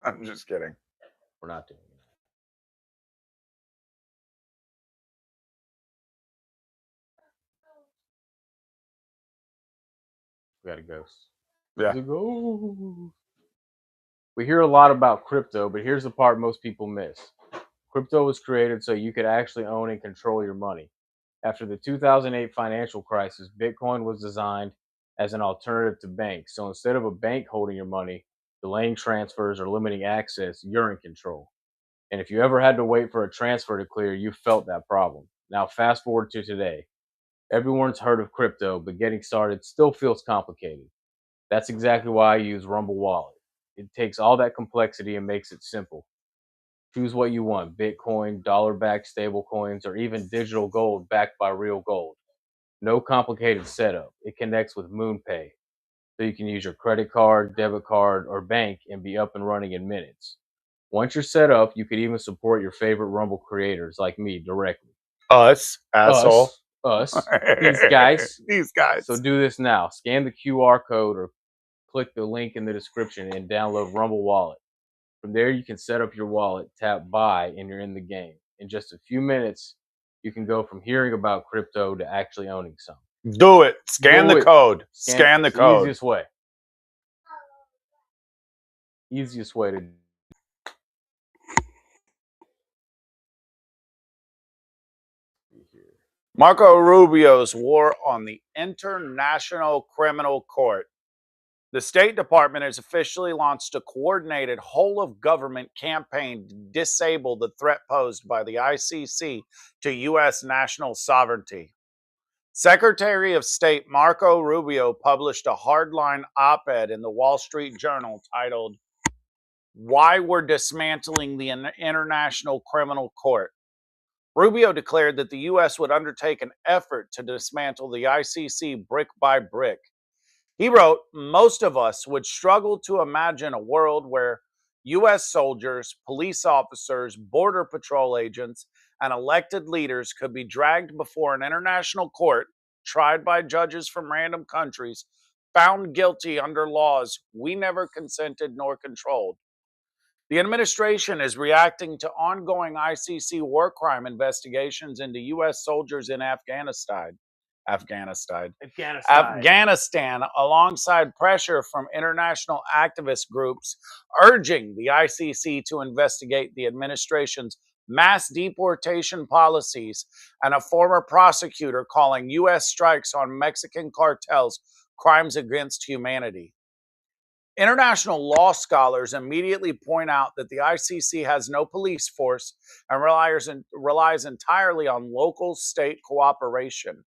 I'm just kidding. We're not doing it. We got a ghost. Yeah. There's a ghost. We hear a lot about crypto, but here's the part most people miss. Crypto was created so you could actually own and control your money. After the 2008 financial crisis, Bitcoin was designed as an alternative to banks. So instead of a bank holding your money, delaying transfers, or limiting access, you're in control. And if you ever had to wait for a transfer to clear, you felt that problem. Now fast forward to today. Everyone's heard of crypto, but getting started still feels complicated. That's exactly why I use Rumble Wallet. It takes all that complexity and makes it simple. Choose what you want: Bitcoin, dollar-backed stablecoins, or even digital gold backed by real gold. No complicated setup. It connects with MoonPay, so you can use your credit card, debit card, or bank and be up and running in minutes. Once you're set up, you could even support your favorite Rumble creators like me directly. Us, asshole. Us. These guys. These guys. So do this now. Scan the QR code or click the link in the description and download Rumble Wallet. From there, you can set up your wallet, tap buy, and you're in the game. In just a few minutes, you can go from hearing about crypto to actually owning some. Do it. Scan the code. Scan the code. Easiest way. Easiest way to. Marco Rubio's war on the International Criminal Court. The State Department has officially launched a coordinated whole-of-government campaign to disable the threat posed by the ICC to U.S. national sovereignty. Secretary of State Marco Rubio published a hardline op-ed in the Wall Street Journal titled, "Why We're Dismantling the International Criminal Court." Rubio declared that the U.S. would undertake an effort to dismantle the ICC brick by brick. He wrote, "Most of us would struggle to imagine a world where U.S. soldiers, police officers, border patrol agents, and elected leaders could be dragged before an international court, tried by judges from random countries, found guilty under laws we never consented nor controlled. The administration is reacting to ongoing ICC war crime investigations into U.S. soldiers in Afghanistan, alongside pressure from international activist groups urging the ICC to investigate the administration's mass deportation policies, and a former prosecutor calling U.S. strikes on Mexican cartels crimes against humanity." International law scholars immediately point out that the ICC has no police force and relies entirely on local state cooperation.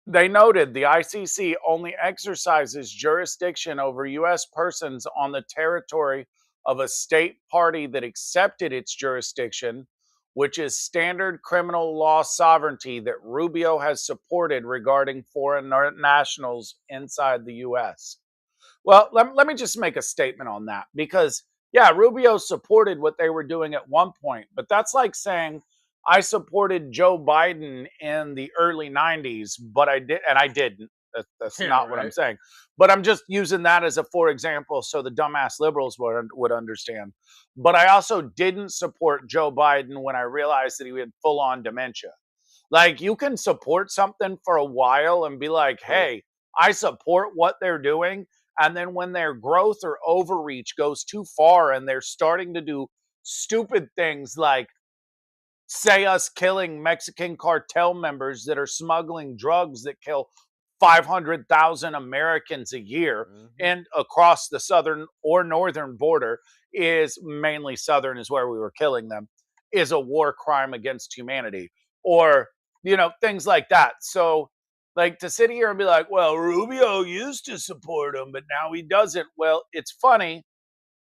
They noted the ICC only exercises jurisdiction over U.S. persons on the territory of a state party that accepted its jurisdiction, which is standard criminal law sovereignty that Rubio has supported regarding foreign nationals inside the U.S. Well, let me just make a statement on that, because, yeah, Rubio supported what they were doing at one point, but that's like saying I supported Joe Biden in the early 90s, but I didn't. That's not what I'm saying. But I'm just using that as a for example so the dumbass liberals would understand. But I also didn't support Joe Biden when I realized that he had full-on dementia. Like, you can support something for a while and be like, hey, I support what they're doing. And then when their growth or overreach goes too far and they're starting to do stupid things like, say, us killing Mexican cartel members that are smuggling drugs that kill 500,000 Americans a year and across the southern or northern border, is mainly southern is where we were killing them, is a war crime against humanity, or, things like that. So, like, to sit here and be like, well, Rubio used to support him, but now he doesn't. Well, it's funny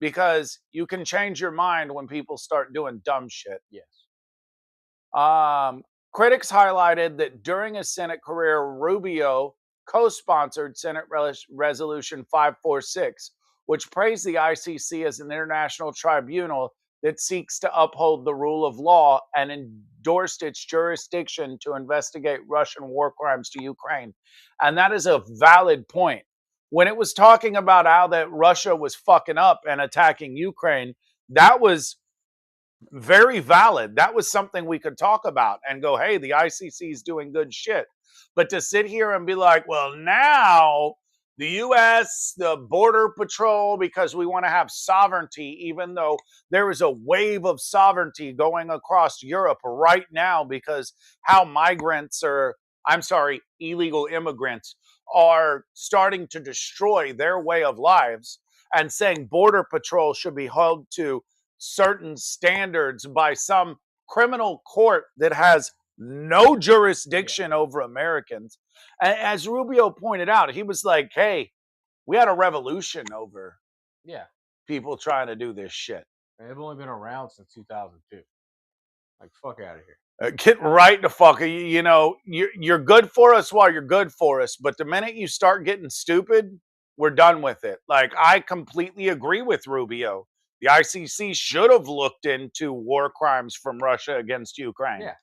because you can change your mind when people start doing dumb shit. Yes. Critics highlighted that during his Senate career, Rubio co-sponsored Senate Resolution 546, which praised the ICC as an international tribunal that seeks to uphold the rule of law and endorsed its jurisdiction to investigate Russian war crimes to Ukraine. And that is a valid point. When it was talking about how that Russia was fucking up and attacking Ukraine, that was very valid. That was something we could talk about and go, hey, the ICC is doing good shit. But to sit here and be like, well, now the U.S., the Border Patrol, because we want to have sovereignty, even though there is a wave of sovereignty going across Europe right now because how illegal immigrants are starting to destroy their way of lives, and saying Border Patrol should be held to certain standards by some criminal court that has no jurisdiction over Americans. As Rubio pointed out, he was like, hey, we had a revolution over people trying to do this shit. And they've only been around since 2002. Like, fuck out of here. Get right the fuck. You're good for us while you're good for us, but the minute you start getting stupid, we're done with it. Like, I completely agree with Rubio. The ICC should have looked into war crimes from Russia against Ukraine. Yeah,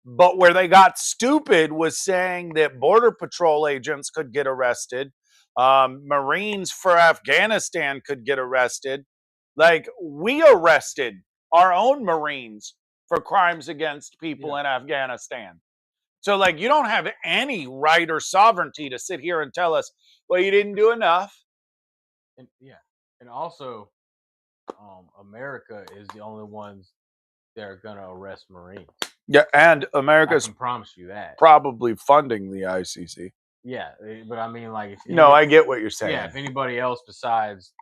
But where they got stupid was saying that Border Patrol agents could get arrested. Marines for Afghanistan could get arrested. Like, we arrested our own Marines for crimes against people in Afghanistan. So, like, you don't have any right or sovereignty to sit here and tell us, well, you didn't do enough. And and also, America is the only ones that are gonna arrest Marines. Yeah, and America's I can promise you that. probably funding the ICC. Yeah, but I mean, like, No, I get what you're saying. Yeah, if anybody else besides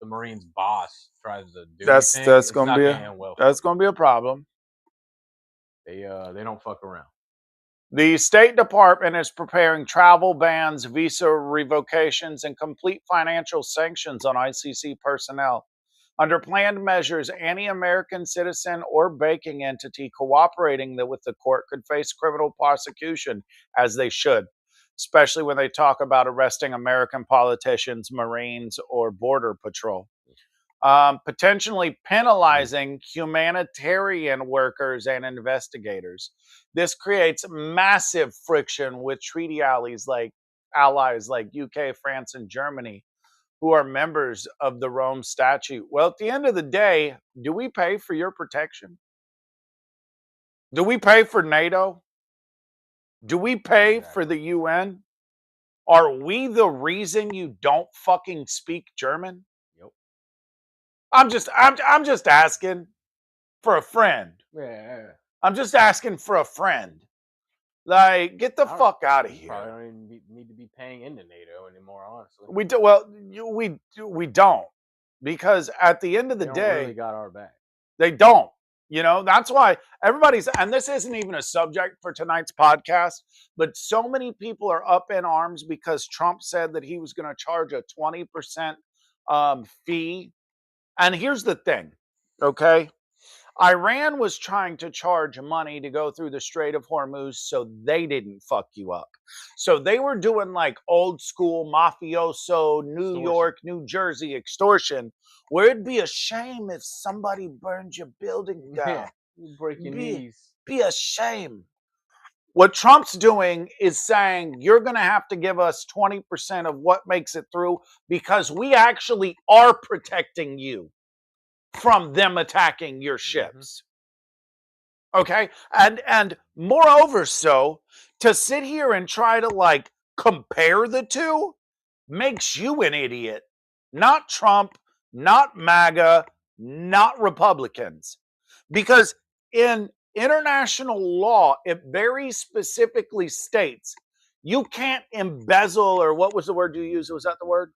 the Marines' boss tries to do that's anything, that's gonna be that's gonna be a problem. They don't fuck around. The State Department is preparing travel bans, visa revocations, and complete financial sanctions on ICC personnel. Under planned measures, any American citizen or banking entity cooperating with the court could face criminal prosecution, as they should, especially when they talk about arresting American politicians, Marines, or Border Patrol. Potentially penalizing humanitarian workers and investigators. This creates massive friction with treaty allies like UK, France, and Germany, who are members of the Rome Statute. Well, at the end of the day, do we pay for your protection? Do we pay for NATO? Do we pay for the UN? Are we the reason you don't fucking speak German? Yep. I'm just asking for a friend. Yeah. I'm just asking for a friend. Like, get the fuck out of here. Probably don't even need to be paying into NATO anymore, honestly. We do well. We don't, because at the end of the they day, really got our back. They don't. You know, that's why everybody's, and this isn't even a subject for tonight's podcast, but so many people are up in arms because Trump said that he was going to charge a 20% fee. And here's the thing, okay? Iran was trying to charge money to go through the Strait of Hormuz so they didn't fuck you up. So they were doing like old school mafioso, New York, New Jersey extortion, where it'd be a shame if somebody burned your building down. You break your knees. Be a shame. What Trump's doing is saying, you're going to have to give us 20% of what makes it through, because we actually are protecting you from them attacking your ships. Okay? And moreover, so to sit here and try to like compare the two makes you an idiot. Not Trump, not MAGA, not Republicans. Because in international law, it very specifically states you can't embezzle, or what was the word you used? Was that the word?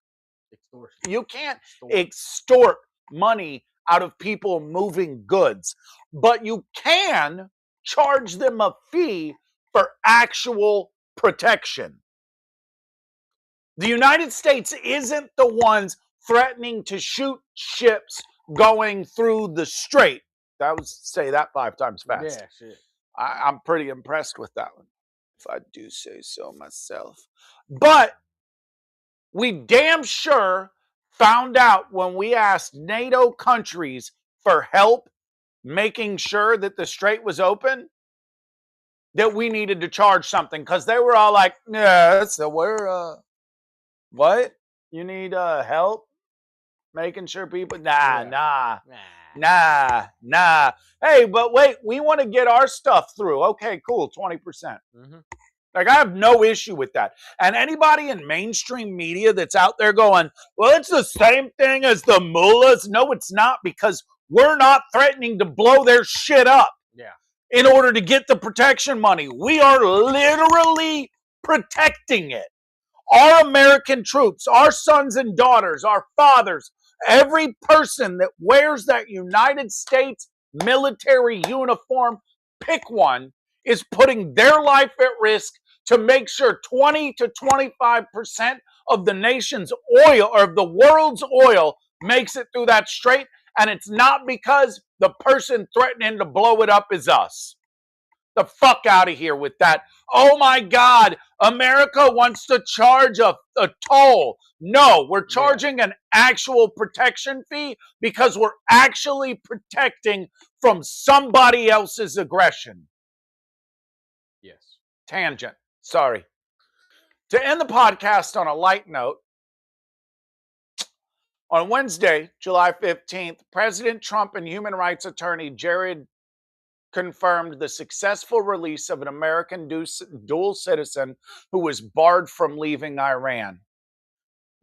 Extortion. You can't extort money out of people moving goods, but you can charge them a fee for actual protection. The United States isn't the ones threatening to shoot ships going through the strait. That was, say that 5 times fast. Yeah, shit. I'm pretty impressed with that one, if I do say so myself. But we damn sure found out when we asked NATO countries for help making sure that the strait was open that we needed to charge something, because they were all like, yeah, so we're what? You need help making sure people nah. Hey, but wait, we want to get our stuff through. Okay, cool, 20%. Like, I have no issue with that. And anybody in mainstream media that's out there going, well, it's the same thing as the mullahs. No, it's not, because we're not threatening to blow their shit up in order to get the protection money. We are literally protecting it. Our American troops, our sons and daughters, our fathers, every person that wears that United States military uniform, pick one, is putting their life at risk to make sure 20 to 25% of the nation's oil, or of the world's oil, makes it through that strait. And it's not because the person threatening to blow it up is us. The fuck out of here with that. Oh my God, America wants to charge a toll. No, we're charging an actual protection fee because we're actually protecting from somebody else's aggression. Yes. Tangent. Sorry. To end the podcast on a light note, on Wednesday, July 15th, President Trump and human rights attorney Jared confirmed the successful release of an American dual citizen who was barred from leaving Iran.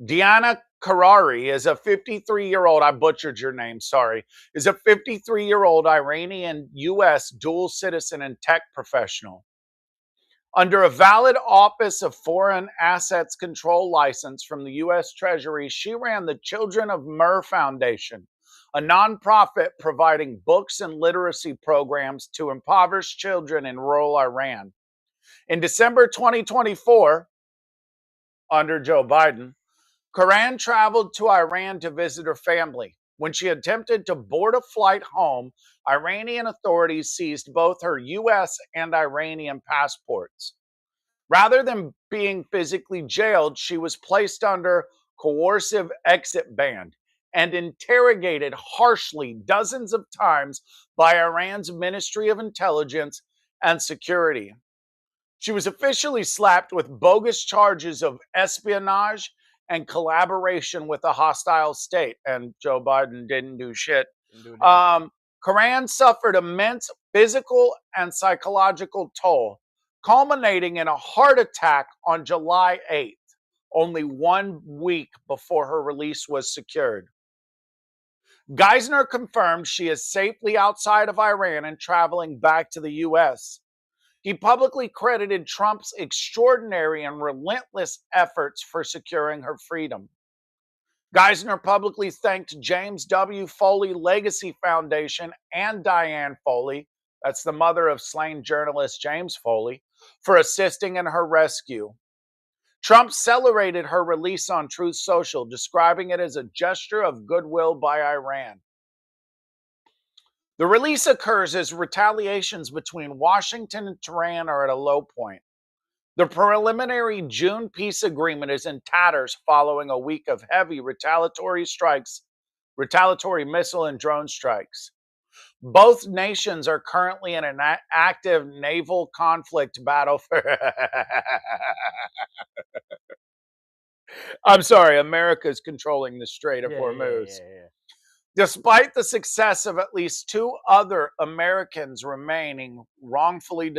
Diana Karari is a 53-year-old, I butchered your name, sorry, is a 53-year-old Iranian U.S. dual citizen and tech professional. Under a valid Office of Foreign Assets Control license from the U.S. Treasury, she ran the Children of Myrrh Foundation, a nonprofit providing books and literacy programs to impoverished children in rural Iran. In December 2024, under Joe Biden, Karan traveled to Iran to visit her family. When she attempted to board a flight home, Iranian authorities seized both her U.S. and Iranian passports. Rather than being physically jailed, she was placed under coercive exit ban and interrogated harshly dozens of times by Iran's Ministry of Intelligence and Security. She was officially slapped with bogus charges of espionage and collaboration with a hostile state, and Joe Biden didn't do shit. Karan suffered immense physical and psychological toll, culminating in a heart attack on July 8th, only 1 week before her release was secured. Geisner confirmed she is safely outside of Iran and traveling back to the U.S. He publicly credited Trump's extraordinary and relentless efforts for securing her freedom. Geisner publicly thanked James W. Foley Legacy Foundation and Diane Foley, that's the mother of slain journalist James Foley, for assisting in her rescue. Trump celebrated her release on Truth Social, describing it as a gesture of goodwill by Iran. The release occurs as retaliations between Washington and Tehran are at a low point. The preliminary June peace agreement is in tatters following a week of heavy retaliatory missile and drone strikes. Both nations are currently in an active naval conflict battle for... I'm sorry, America's controlling the Strait of Hormuz. Despite the success of at least 2 other Americans remaining wrongfully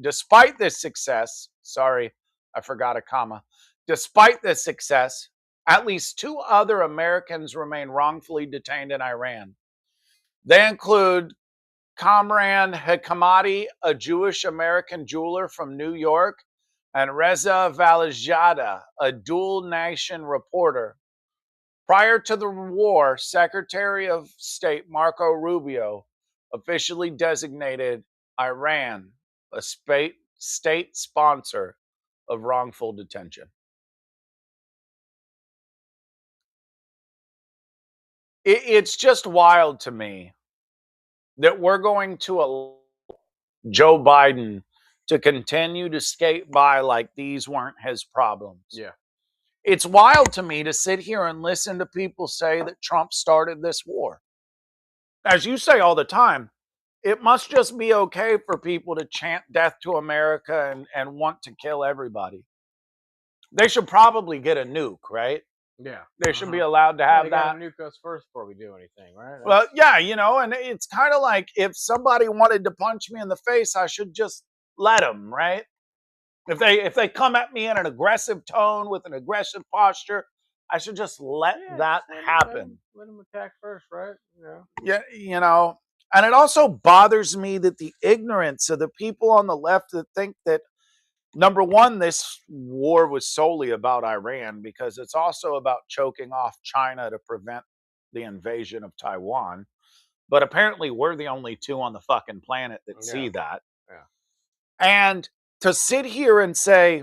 despite this success, sorry, I forgot a comma. Despite this success, at least 2 other Americans remain wrongfully detained in Iran. They include Kamran Hekmati, a Jewish American jeweler from New York, and Reza Valajada, a dual nation reporter. Prior to the war, Secretary of State Marco Rubio officially designated Iran a state sponsor of wrongful detention. It's just wild to me that we're going to allow Joe Biden to continue to skate by like these weren't his problems. Yeah. It's wild to me to sit here and listen to people say that Trump started this war. As you say all the time, it must just be okay for people to chant death to America and want to kill everybody. They should probably get a nuke, right? Yeah. They should be allowed to have they that. gotta nuke us first before we do anything, right? Well, yeah, and it's kind of like if somebody wanted to punch me in the face, I should just let them, right? If they come at me in an aggressive tone with an aggressive posture, I should just let that happen. Let them attack first, right? Yeah, and it also bothers me that the ignorance of the people on the left that think that, number one, this war was solely about Iran, because it's also about choking off China to prevent the invasion of Taiwan. But apparently we're the only 2 on the fucking planet that see that. Yeah. And to sit here and say,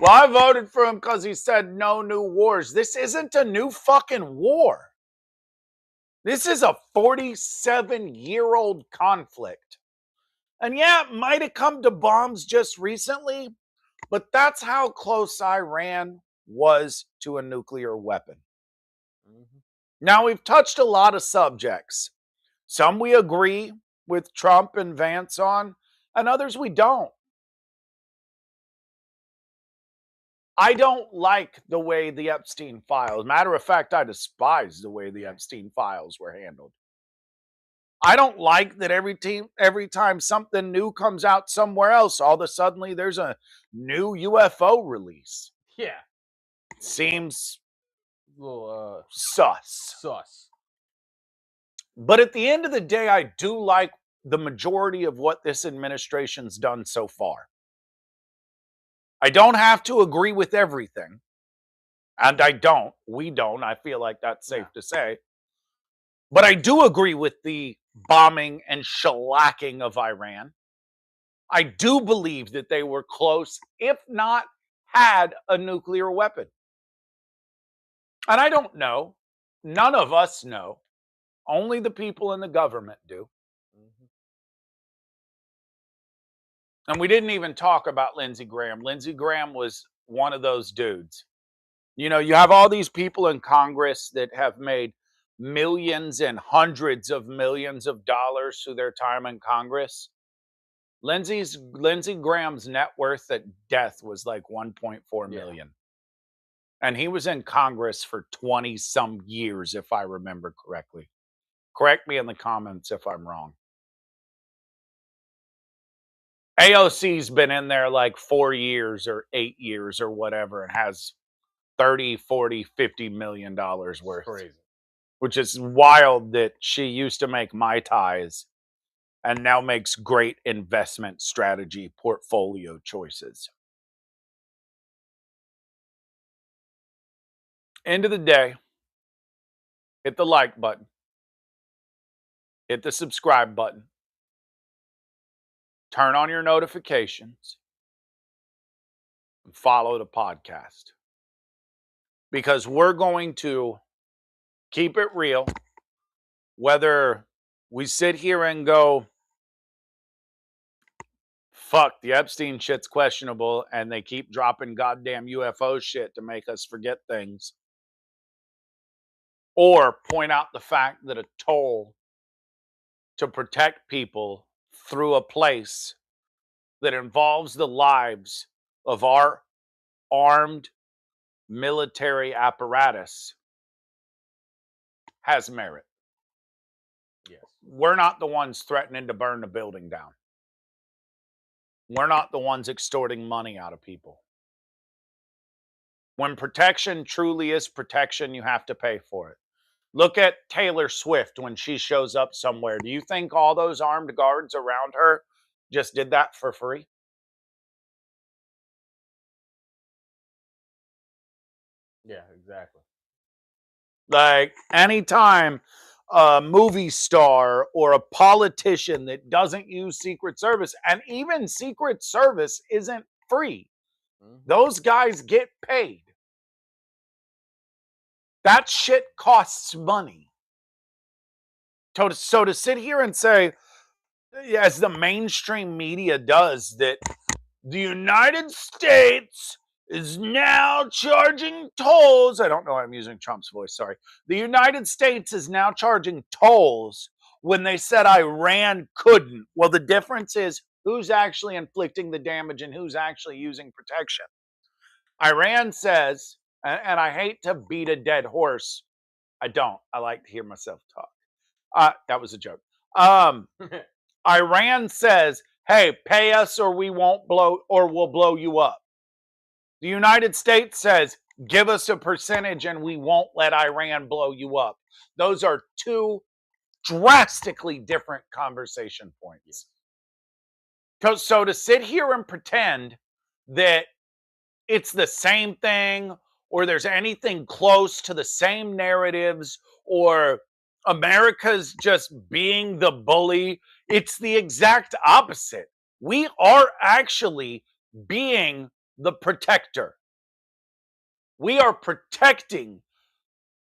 well, I voted for him because he said no new wars. This isn't a new fucking war. This is a 47-year-old conflict. And yeah, it might have come to bombs just recently, but that's how close Iran was to a nuclear weapon. Mm-hmm. Now, we've touched a lot of subjects. Some we agree with Trump and Vance on, and others we don't. I don't like the way the Epstein files. Matter of fact, I despise the way the Epstein files were handled. I don't like that every time something new comes out somewhere else, all of a sudden there's a new UFO release. Yeah. Seems A little sus. But at the end of the day, I do like the majority of what this administration's done so far. I don't have to agree with everything. And we don't. I feel like that's safe to say. But I do agree with the bombing and shellacking of Iran. I do believe that they were close, if not had a nuclear weapon. And I don't know. None of us know. Only the people in the government do. And we didn't even talk about Lindsey Graham. Lindsey Graham was one of those dudes. You know, you have all these people in Congress that have made millions and hundreds of millions of dollars through their time in Congress. Lindsey Graham's net worth at death was like 1.4 million. And he was in Congress for 20 some years, if I remember correctly. Correct me in the comments if I'm wrong. AOC's been in there like 4 years or 8 years or whatever and has 30, 40, 50 million dollars worth. Crazy. Which is wild that she used to make Mai Tais and now makes great investment strategy portfolio choices. End of the day, hit the like button. Hit the subscribe button. Turn on your notifications. And follow the podcast. Because we're going to keep it real. Whether we sit here and go, fuck, the Epstein shit's questionable, and they keep dropping goddamn UFO shit to make us forget things. Or point out the fact that a toll to protect people through a place that involves the lives of our armed military apparatus has merit. Yes. We're not the ones threatening to burn the building down. We're not the ones extorting money out of people. When protection truly is protection, you have to pay for it. Look at Taylor Swift when she shows up somewhere. Do you think all those armed guards around her just did that for free? Yeah, exactly. Like, anytime a movie star or a politician that doesn't use Secret Service, and even Secret Service isn't free. Those guys get paid. That shit costs money. So to sit here and say, as the mainstream media does, that the United States is now charging tolls. I don't know why I'm using Trump's voice, sorry. The United States is now charging tolls when they said Iran couldn't. Well, the difference is who's actually inflicting the damage and who's actually using protection. Iran says, and I hate to beat a dead horse. I don't. I like to hear myself talk. That was a joke. Iran says, hey, pay us or we won't blow, or we'll blow you up. The United States says, give us a percentage and we won't let Iran blow you up. Those are two drastically different conversation points. So to sit here and pretend that it's the same thing, or there's anything close to the same narratives, or America's just being the bully, it's the exact opposite. We are actually being the protector. We are protecting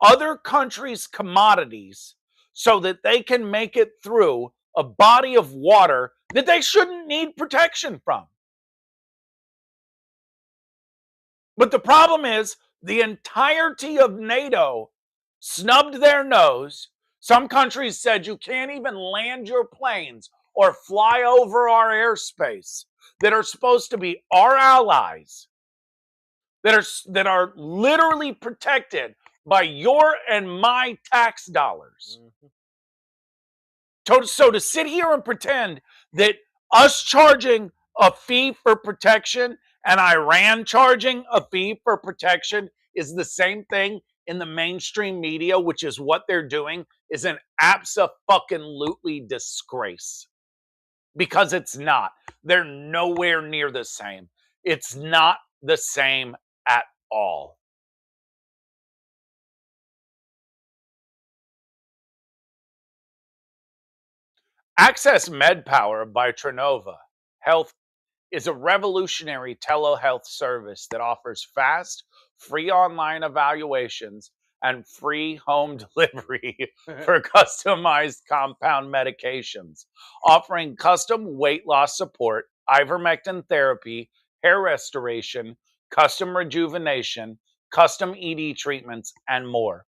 other countries' commodities so that they can make it through a body of water that they shouldn't need protection from. But the problem is the entirety of NATO snubbed their nose. Some countries said you can't even land your planes or fly over our airspace that are supposed to be our allies, that are literally protected by your and my tax dollars. So to sit here and pretend that us charging a fee for protection and Iran charging a fee for protection is the same thing in the mainstream media, which is what they're doing, is an abso-fucking-lutely disgrace. Because it's not. They're nowhere near the same. It's not the same at all. Access MedPower by Trinova Health is a revolutionary telehealth service that offers fast, free online evaluations and free home delivery for customized compound medications, offering custom weight loss support, ivermectin therapy, hair restoration, custom rejuvenation, custom ED treatments, and more.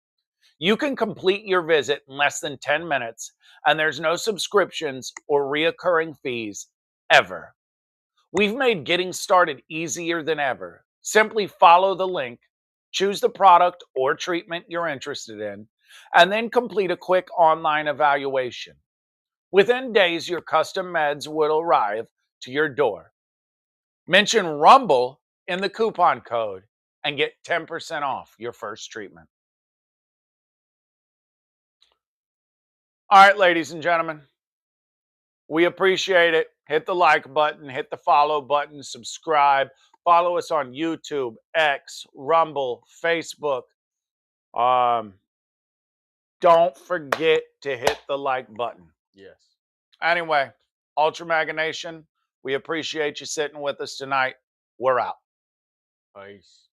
You can complete your visit in less than 10 minutes, and there's no subscriptions or reoccurring fees ever. We've made getting started easier than ever. Simply follow the link, choose the product or treatment you're interested in, and then complete a quick online evaluation. Within days, your custom meds will arrive to your door. Mention Rumble in the coupon code and get 10% off your first treatment. All right, ladies and gentlemen, we appreciate it. Hit the like button, hit the follow button, subscribe. Follow us on YouTube, X, Rumble, Facebook. Don't forget to hit the like button. Yes. Anyway, Ultra Mega Nation, we appreciate you sitting with us tonight. We're out. Peace.